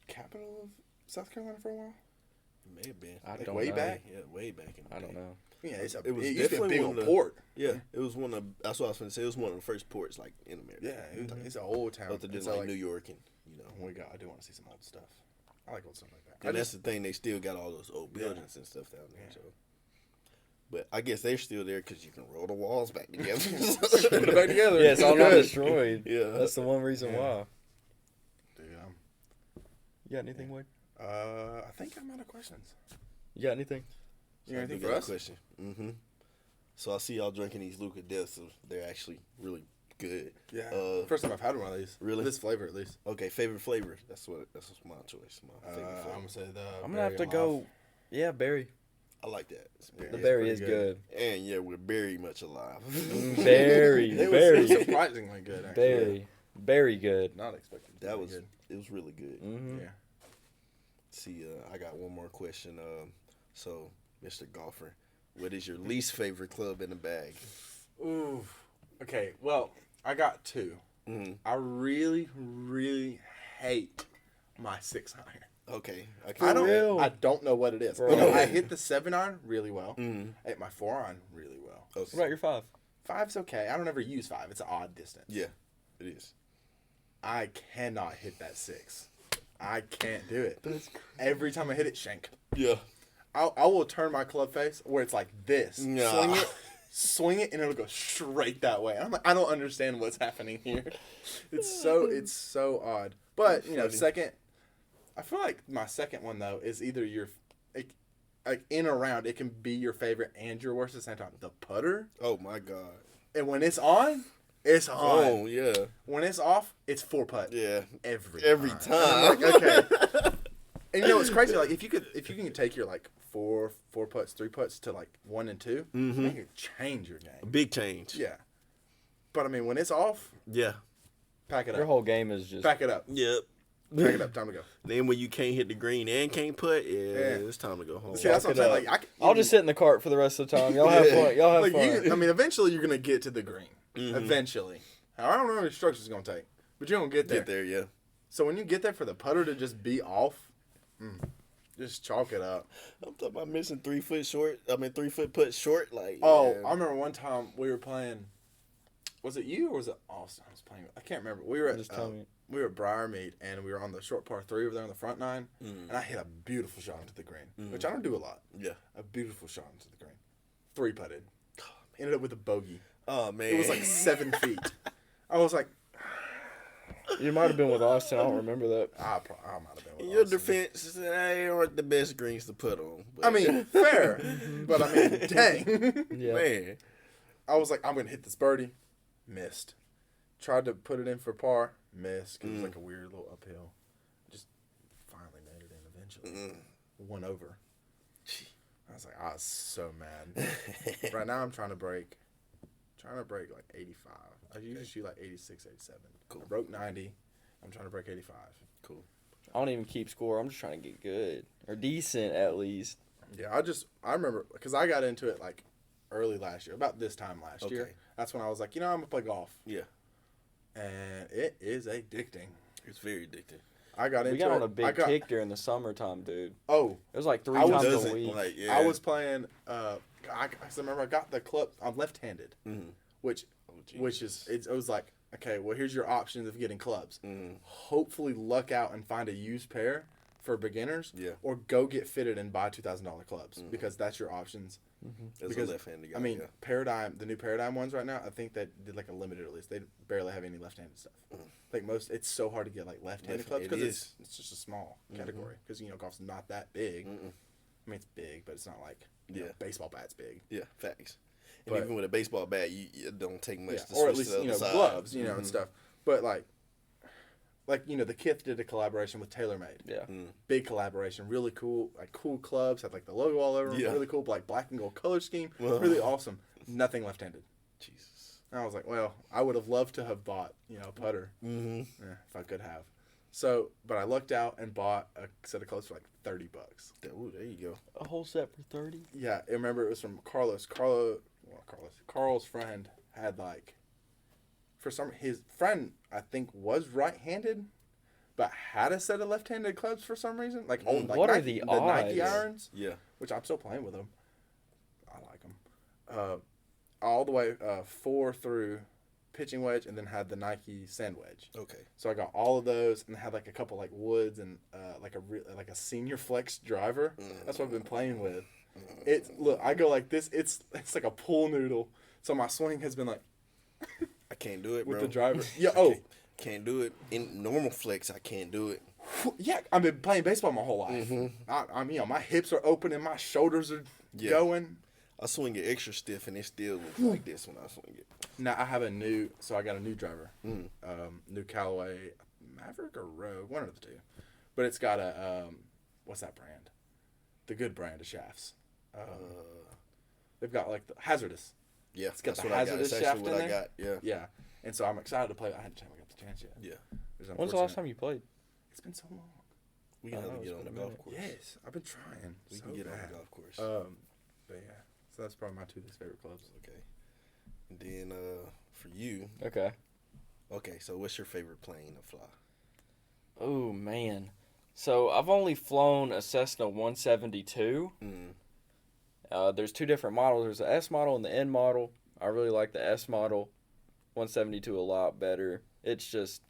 capital of South Carolina for a while? It may have been. I Like don't way know. back. Yeah, way back in the I day. don't know. Yeah, it It was used to be a definitely big one old of the- port. Yeah, it was one of. That's what I was going to say. It was one of the first ports, like in America. Yeah, it's an old town. Other than And so, like New York and I do want to see some old stuff. I like old stuff like that. And that's the thing. They still got all those old buildings and stuff down there. Yeah. So, but I guess they're still there because you can roll the walls back together. Put it back together. Yeah, it's all not Good. destroyed. Yeah. That's the one reason why. Dude, You got anything, Wade? I think I'm out of questions. You got anything? You got anything do for got a us? question. Mm-hmm. So I see y'all drinking these Luca Deaths. So they're actually really good. Yeah. First time I've had one of these. Really? This flavor, at least. Okay, favorite flavor. That's my choice. My favorite I'm flavor. gonna say the. I'm gonna have to berry go. olive. Yeah, berry. I like that. The It's berry pretty is good. good. And yeah, we're very much alive. Berry, It berry, was surprisingly good. Actually. very good. Not expecting. it to That be was good. it was really good. Mm-hmm. Yeah. See, I got one more question. So, Mr. Golfer, what is your least favorite club in the bag? Ooh. Okay. Well, I got two. Mm-hmm. I really, really hate my 6-iron. Okay, I don't. real? I don't know what it is. Bro. You know, I hit the 7-iron really well. Mm-hmm. I hit my 4-iron really well. Okay. What about your 5? 5's okay. I don't ever use 5. It's an odd distance. Yeah, it is. I cannot hit that 6. I can't do it. Every time I hit it, shank. Yeah. I will turn my club face where it's like this. Nah. Swing it, and it'll go straight that way. I'm like, I don't understand what's happening here. It's so odd. But you know, Funny. second, I feel like my second one though is either your, like in or around, it can be your favorite and your worst at the same time. The putter, Oh my God. and when it's on, It's on. Oh, yeah. When it's off, it's 4-putt. Yeah. Every time. time. Like, okay. And you know what's crazy? Like if you can take your like four putts, 3 putts to like 1 and 2, you can change your game. A big change. Yeah. But I mean, when it's off, Yeah. pack it up. Your whole game is just Pack it up. Yep. Pack it up. Time to go. Then when you can't hit the green and can't put, it's time to go home. See, that's what I'm saying. Like, I'll just sit in the cart for the rest of the time. Y'all have fun. Y'all have like fun. I mean, eventually you're gonna get to the green. Eventually. I don't know how many strokes it's gonna take, but you're gonna get there. Get there, yeah. So when you get there, for the putter to just be off, just chalk it up. I'm talking about missing 3 foot short. 3 foot putt short. Like, Oh, yeah. I remember one time we were playing. Was it you or was it Austin? I was playing. I can't remember. We were at Briarmead and we were on the short par 3 over there on the front 9, and I hit a beautiful shot into the green, which I don't do a lot. Yeah. A beautiful shot into the green. 3 putted. Ended up with a bogey. Oh, man. It was like 7 feet. I was like, You might have been with Austin. I don't remember that. I might have been with In your Austin. defense, they aren't the best greens to put on. But, I mean, fair. But I mean, dang. Yeah. man. I was like, I'm going to hit this birdie. Missed. Tried to put it in for par. Missed. 'Cause it was like a weird little uphill. Just finally made it in eventually. 1 over. I was like, I was so mad. Right now I'm trying to break like 85. I usually shoot like 86, 87. Cool. I broke 90. I'm trying to break 85. Cool. I don't even keep score. I'm just trying to get good or decent at least. Yeah, I remember because I got into it like early last year, about this time last year. That's when I was like, I'm gonna play golf. Yeah. And it is addicting. It's very addicting. I got into We got it. on a big kick during the summertime, dude. Oh, It was like 3 I times was- a week. Like, yeah. I was playing. I remember I got the club. I'm left-handed, which it was like, okay, well here's your options of getting clubs. Hopefully luck out and find a used pair for beginners. Yeah. Or go get fitted and buy $2,000 clubs because that's your options. As Because a left-handed guy. I mean, yeah. the new Paradigm ones right now, I think they did like a limited release. They barely have any left-handed stuff. Like it's so hard to get like left-handed clubs because it's just a small category because golf's not that big. I mean, it's big, but it's not like baseball bat's big. Yeah, facts. And But- even with a baseball bat, it don't take much to or at switch least to the other side. gloves, and stuff. But like the Kith did a collaboration with TaylorMade. Yeah. Big collaboration, really cool, like cool clubs, had like the logo all over them, Yeah. really cool, like black and gold color scheme, Wow. really awesome. Nothing left-handed. Jesus. And I was like, well, I would have loved to have bought, a putter, if I could have. So, but I lucked out and bought a set of clubs for like $30. Ooh, there you go. A whole set for 30. Yeah, I remember it was from Carl's friend had like, his friend I think was right-handed, but had a set of left-handed clubs for some reason. Like old, like What are Nike, the Nike odds? irons, Yeah. which I'm still playing with them. I like them. All the way 4 through pitching wedge, and then had the Nike sand wedge. Okay. So I got all of those, and had like a couple like woods and like a senior flex driver. That's what I've been playing with. Look, I go like this. It's like a pool noodle. So my swing has been like I can't do it, with bro. the driver. Yeah. Can't do it. In normal flex, I can't do it. Yeah. I've been playing baseball my whole life. I'm my hips are open and my shoulders are going. I swing it extra stiff, and it still looks like this when I swing it. Now I have I got a new driver. New Callaway Maverick or Rogue, one of the two. But it's got a what's that brand? The good brand of shafts. They've got like the Hazardous. Yeah, It's got that's the what I got. Hazardous That's shaft actually in what I there. got. Yeah. Yeah. And so I'm excited to play. I haven't got the chance yet. Yeah. It's When's the last unfortunate. time you played? It's been so long. We gotta know, get it's on the been a golf minute. course. Yes, I've been trying. We so can get on bad. the golf course. But yeah, so that's probably my 2 least favorite clubs. Okay. And then for you, Okay. so what's your favorite plane to fly? Oh, man. So I've only flown a Cessna 172. There's 2 different models. There's the S model and the N model. I really like the S model 172 a lot better. It's just,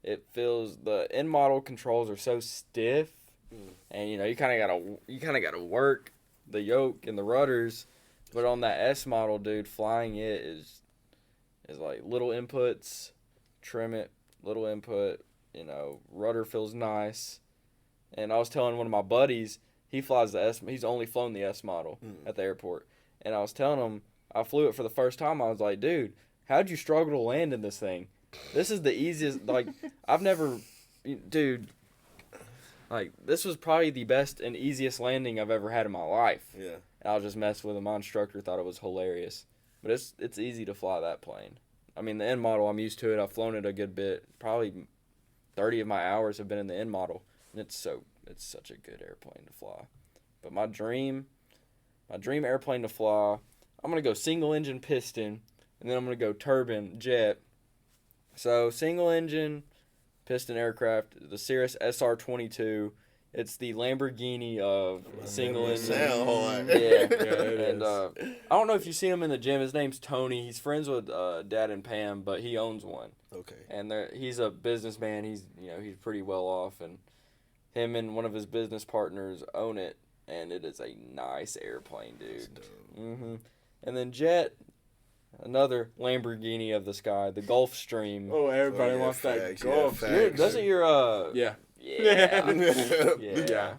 the N model controls are so stiff, and you kind of gotta work the yoke and the rudders. But on that S model, dude, flying it is like little inputs, trim it, little input. Rudder feels nice. And I was telling one of my buddies, he flies the S. He's only flown the S model at the airport. And I was telling him, I flew it for the first time. I was like, dude, how'd you struggle to land in this thing? This is the easiest, like, I've never, dude, like, this was probably the best and easiest landing I've ever had in my life. Yeah. And I was just messing with him. My instructor thought it was hilarious. But it's easy to fly that plane. I mean, the end model, I'm used to it. I've flown it a good bit. Probably 30 of my hours have been in the end model. And it's such a good airplane to fly. But my dream airplane to fly, I'm going to go single engine piston, and then I'm going to go turbine jet. So single engine piston aircraft, the Cirrus SR-22. It's the Lamborghini of single engine. And I don't know if you've seen him in the gym. His name's Tony. He's friends with Dad and Pam, but he owns one. Okay. And he's a businessman. He's pretty well off, and him and one of his business partners own it, and it is a nice airplane, dude. Mm-hmm. And then jet, another Lamborghini of the sky, the Gulfstream. Oh, everybody wants that Gulf. Doesn't your Yeah. Yeah. Yeah.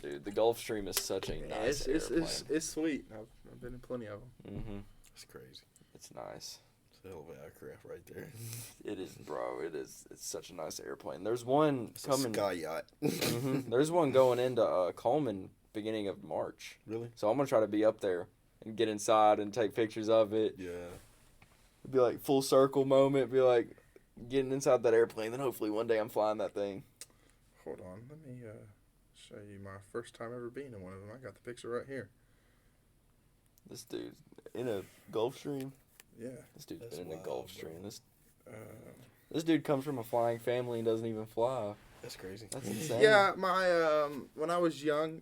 Dude, the Gulfstream is such a nice airplane. It's sweet. I've been in plenty of them. Mm-hmm. It's crazy. It's nice. It's a hell of an aircraft right there. It is, bro. It is. It's such a nice airplane. There's one coming. A sky yacht. Mm-hmm. There's one going into Coleman beginning of March. Really? So I'm gonna try to be up there and get inside and take pictures of it. Yeah. It'd be like full circle moment. Be like getting inside that airplane. Then hopefully one day I'm flying that thing. Hold on, let me show you my first time ever being in one of them. I got the picture right here. This dude's in a Gulfstream. Yeah. This dude's That's been in a wild, Gulfstream. bro. This dude comes from a flying family and doesn't even fly. That's crazy. That's insane. Yeah, my when I was young,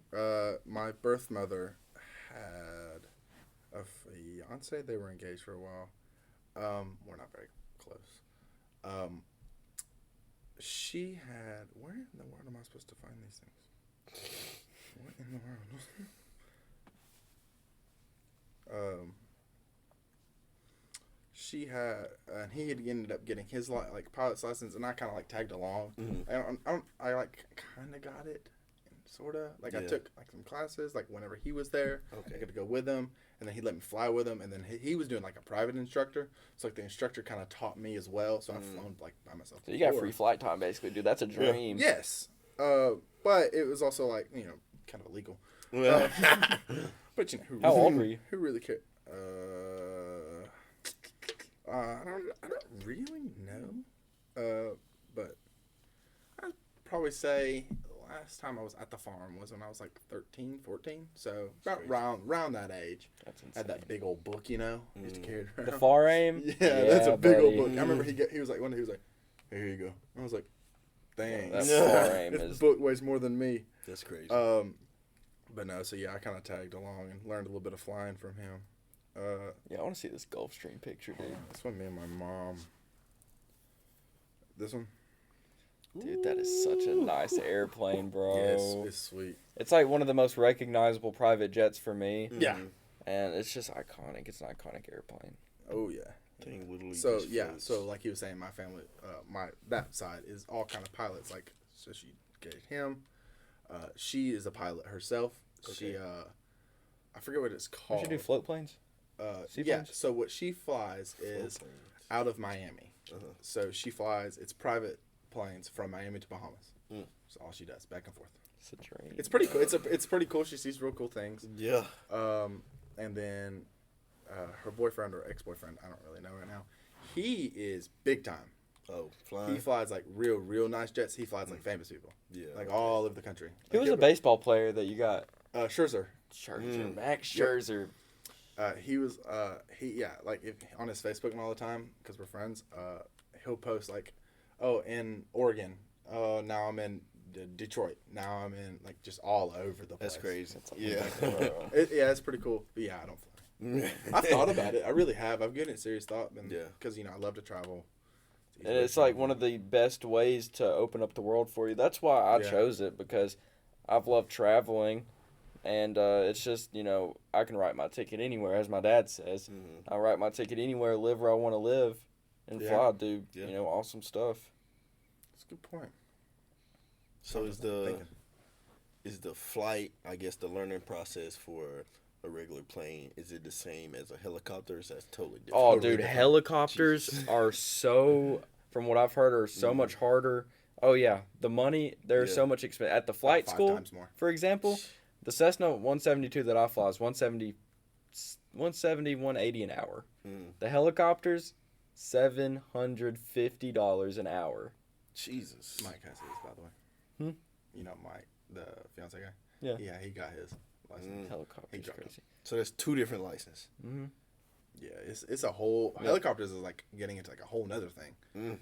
my birth mother had a fiance. They were engaged for a while. We're not very close. She had, where in the world am I supposed to find these things? What in the world? She had, and he had ended up getting his pilot's license, and I kind of like tagged along. Mm-hmm. I like kind of got it, sorta. Like I Yeah. took like some classes, like whenever he was there, Okay. I got to go with him, and then he let me fly with him, and then he was doing like a private instructor, so like the instructor kind of taught me as well. So I've flown like by myself. So you got before. free flight time basically, dude. That's a dream. Yes, but it was also like kind of illegal. But who How really, old were you? Who really cared? I don't really know. But I'd probably say the last time I was at the farm was when I was like 13, 14. So about around that age. That's insane. Had that big old book, used to carry it around. The far aim? Yeah, that's a big old buddy. book. I remember he was like, here you go. I was like, thanks. That far aim This is. book weighs more than me. That's crazy. But no, so yeah, I kind of tagged along and learned a little bit of flying from him. Yeah, I want to see this Gulfstream picture, dude. This one, me and my mom. This one? Dude, that is such a nice airplane, bro. Yeah, it's sweet. It's like one of the most recognizable private jets for me. Yeah. And it's just iconic. It's an iconic airplane. Oh, yeah. Thing literally So, just yeah, floats. so like he was saying, my family, that side is all kind of pilots. Like, so she dated him. She is a pilot herself. Okay. She, I forget what it's Why called. should you do float planes? Yeah, Seaplanes? so what she flies is Float planes. out of Miami. Uh-huh. So she flies, it's private planes from Miami to Bahamas. Mm. That's all she does, back and forth. It's a dream. It's pretty cool. It's pretty cool. She sees real cool things. Yeah. And then her boyfriend or ex-boyfriend, I don't really know right now, he is big time. Oh, flying. He flies like real nice jets. He flies like famous people. Yeah. Like all over the country. Who was a baseball player that you got? Scherzer. Scherzer. Max Scherzer. He was like if on his Facebook and all the time because we're friends. He'll post like, oh, in Oregon. Oh, now I'm in Detroit. Now I'm in like just all over the place. That's crazy. That's Yeah. It's pretty cool. But yeah, I don't fly. I've thought about it. I really have. I've given it serious thought. Yeah. Because I love to travel. And it's like one of the best ways to open up the world for you. That's why I chose it, because I've loved traveling. And it's just, I can write my ticket anywhere, as my dad says. Mm-hmm. I write my ticket anywhere, live where I want to live, and fly, do, awesome stuff. That's a good point. So is the flight, I guess, the learning process for a regular plane, is it the same as a helicopter? Or is that totally different? Oh, Totally dude, different. helicopters are so, from what I've heard, are so much harder. Oh yeah, the money they're so much expensive at the flight About 5 school. times more. For example, the Cessna 172 that I fly is 170, 180 an hour. The helicopters, $750 an hour. Jesus. Mike has his, by the way. You know Mike, the fiance guy. Yeah. Yeah, he got his license. Helicopters dropped crazy. So there's 2 different licenses. Yeah, it's a whole helicopters is like getting into like a whole nother thing.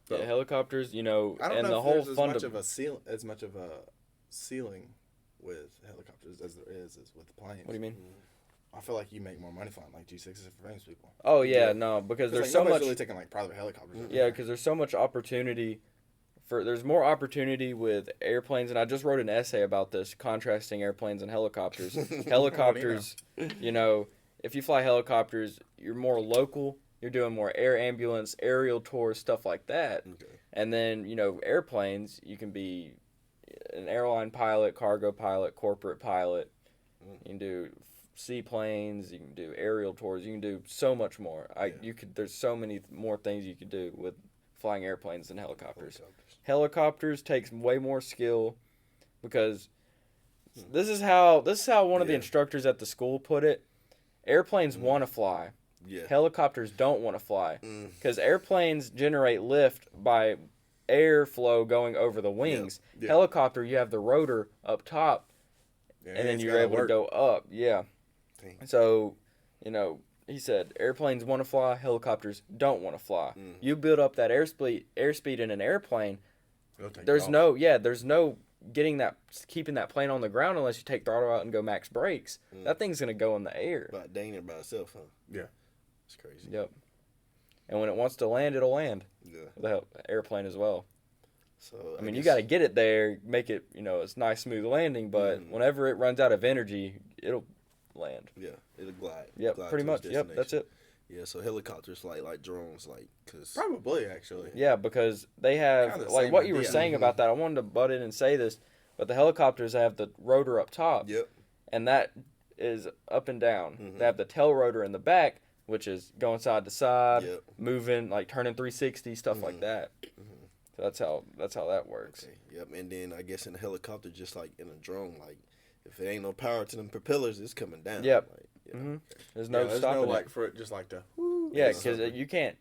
Yeah, helicopters, you know, I don't and know the if whole there's as much of a ceiling with helicopters as there is with planes. What do you mean? I feel like you make more money flying like G6s for famous people. Oh yeah, no, because there's like, so nobody's much. really taking like private helicopters. Yeah, because there's so much opportunity. There's more opportunity with airplanes, and I just wrote an essay about this, contrasting airplanes and helicopters. Helicopters, you know, if you fly helicopters, you're more local. You're doing more air ambulance, aerial tours, stuff like that. Okay. And then, you know, airplanes, you can be an airline pilot, cargo pilot, corporate pilot. You can do seaplanes. You can do aerial tours. You can do so much more. There's so many more things you could do with flying airplanes than helicopters. Helicopters takes way more skill, because this is how one of the instructors at the school put it. Airplanes want to fly. Yeah. Helicopters don't want to fly, because airplanes generate lift by airflow going over the wings. Yeah. Helicopter, you have the rotor up top, and then you're able to go up. Yeah. Dang. So, you know, he said airplanes want to fly, helicopters don't want to fly. You build up that airspeed in an airplane. There's no keeping that plane on the ground unless you take throttle out and go max brakes. That thing's gonna go in the air. About dang it by itself, huh? Yeah. It's crazy. Yep. And when it wants to land, it'll land. Yeah. The airplane as well. So I mean, you got to get it there, make it, you know, it's nice smooth landing. But whenever it runs out of energy, it'll land. Yeah, it'll glide. Yep, glide pretty to much. its Yep, that's it. Yeah, so helicopters like drones, cause Probably actually. Yeah, because they have, Kinda the like same what you were idea. saying about that, I wanted to butt in and say this, but the helicopters have the rotor up top. Yep. And that is up and down. They have the tail rotor in the back, which is going side to side, moving, like turning 360, stuff like that. So that's how that works. Okay. Yep. And then I guess in a helicopter, just like in a drone, like if it ain't no power to them propellers, it's coming down. Yep. Like, you know, There's no stopping like it. for it just like to. Yeah, because you can't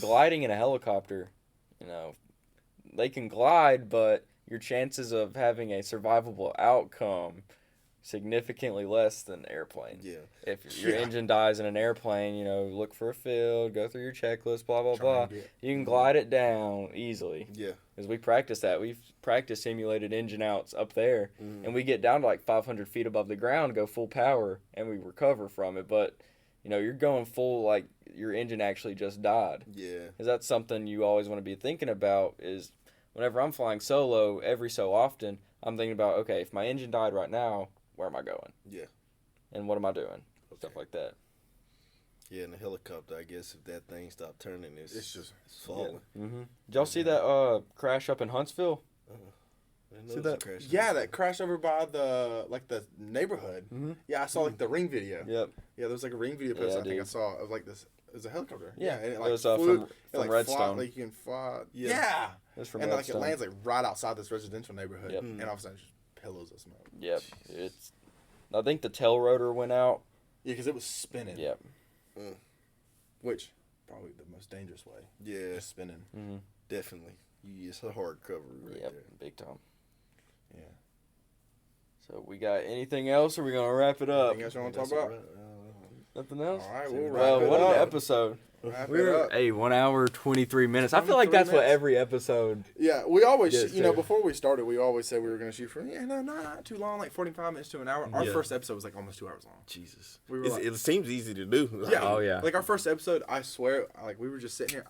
gliding in a helicopter. You know, they can glide, but your chances of having a survivable outcome significantly less than an airplane. Yeah. If your engine dies in an airplane, you know, look for a field, go through your checklist, blah blah blah. You can glide it down easily. Yeah. Because we practice that. We've practiced simulated engine outs up there, and we get down to like 500 feet above the ground, go full power, and we recover from it. But you know, you're going full, like your engine actually just died. Yeah. Because that's something you always want to be thinking about. Is whenever I'm flying solo, every so often, I'm thinking about, okay, if my engine died right now, where am I going? Yeah. And what am I doing? Stuff like that. Yeah, in a helicopter, I guess if that thing stopped turning, it's just falling. Yeah. Did y'all see that crash up in Huntsville? See that? Yeah, that crash over by the neighborhood. Yeah, I saw like the ring video. Yep. Yeah, there was like a ring video post Yeah, I think I dude. saw of like this. It was a helicopter. Yeah, and it like was flew, from like Redstone. Fly, like you can fly. Yeah. Yeah. It was from And like it Redstone. lands like right outside this residential neighborhood, Yep. and all of a sudden just pillows of smoke. Yep. I think the tail rotor went out. Yeah, because it was spinning. Yep. Which probably the most dangerous way. Yeah, Just spinning. definitely. It's a hard recovery right Yep. there. Big time. Yeah. So we got anything else, or we gonna wrap it up? Anything else you want to talk about? Nothing else. All right, we'll Well, wrap it what up. an episode. Wrap it We're up. 1 hour 23 minutes. I feel like 23 that's what minutes. every episode. Yeah, we always, Yes, you know, sir. before we started, we always said we were going to shoot for, not too long, like 45 minutes to an hour. Our Yeah. first episode was like almost 2 hours long. Jesus. We were It seems easy to do. Yeah. Oh, yeah. Like our first episode, I swear, like we were just sitting here.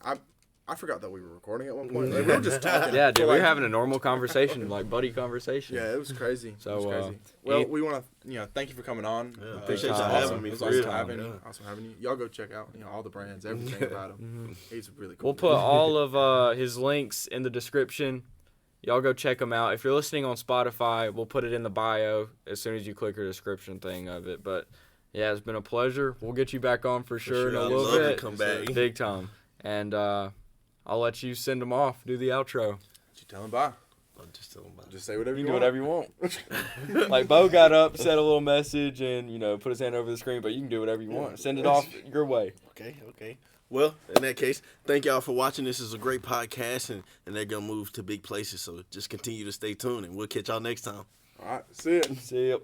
I forgot that we were recording at one point. Like, we were just talking. Yeah, dude, for, we were like- having a normal conversation, like buddy conversation. Yeah, it was crazy. So, it was crazy. any- We want to, thank you for coming on. appreciate y'all awesome. having me, It was for awesome real. having, Yeah. awesome having you. Y'all go check out, all the brands, everything about him. He's really cool. We'll put all of his links in the description. y'all go check them out. If you're listening on Spotify, we'll put it in the bio as soon as you click the description thing of it. But yeah, it's been a pleasure. We'll get you back on for sure in a little bit. Come back. Big time. And I'll let you send them off. Do the outro. You tell them bye. Just tell them bye. Just say whatever You you can do want. whatever you want. Like, Bo got up, said a little message, and, put his hand over the screen, but you can do whatever you want. Send it off your way. Okay. Well, in that case, thank y'all for watching. This is a great podcast, and they're going to move to big places, so just continue to stay tuned, and we'll catch y'all next time. All right. See ya. See ya.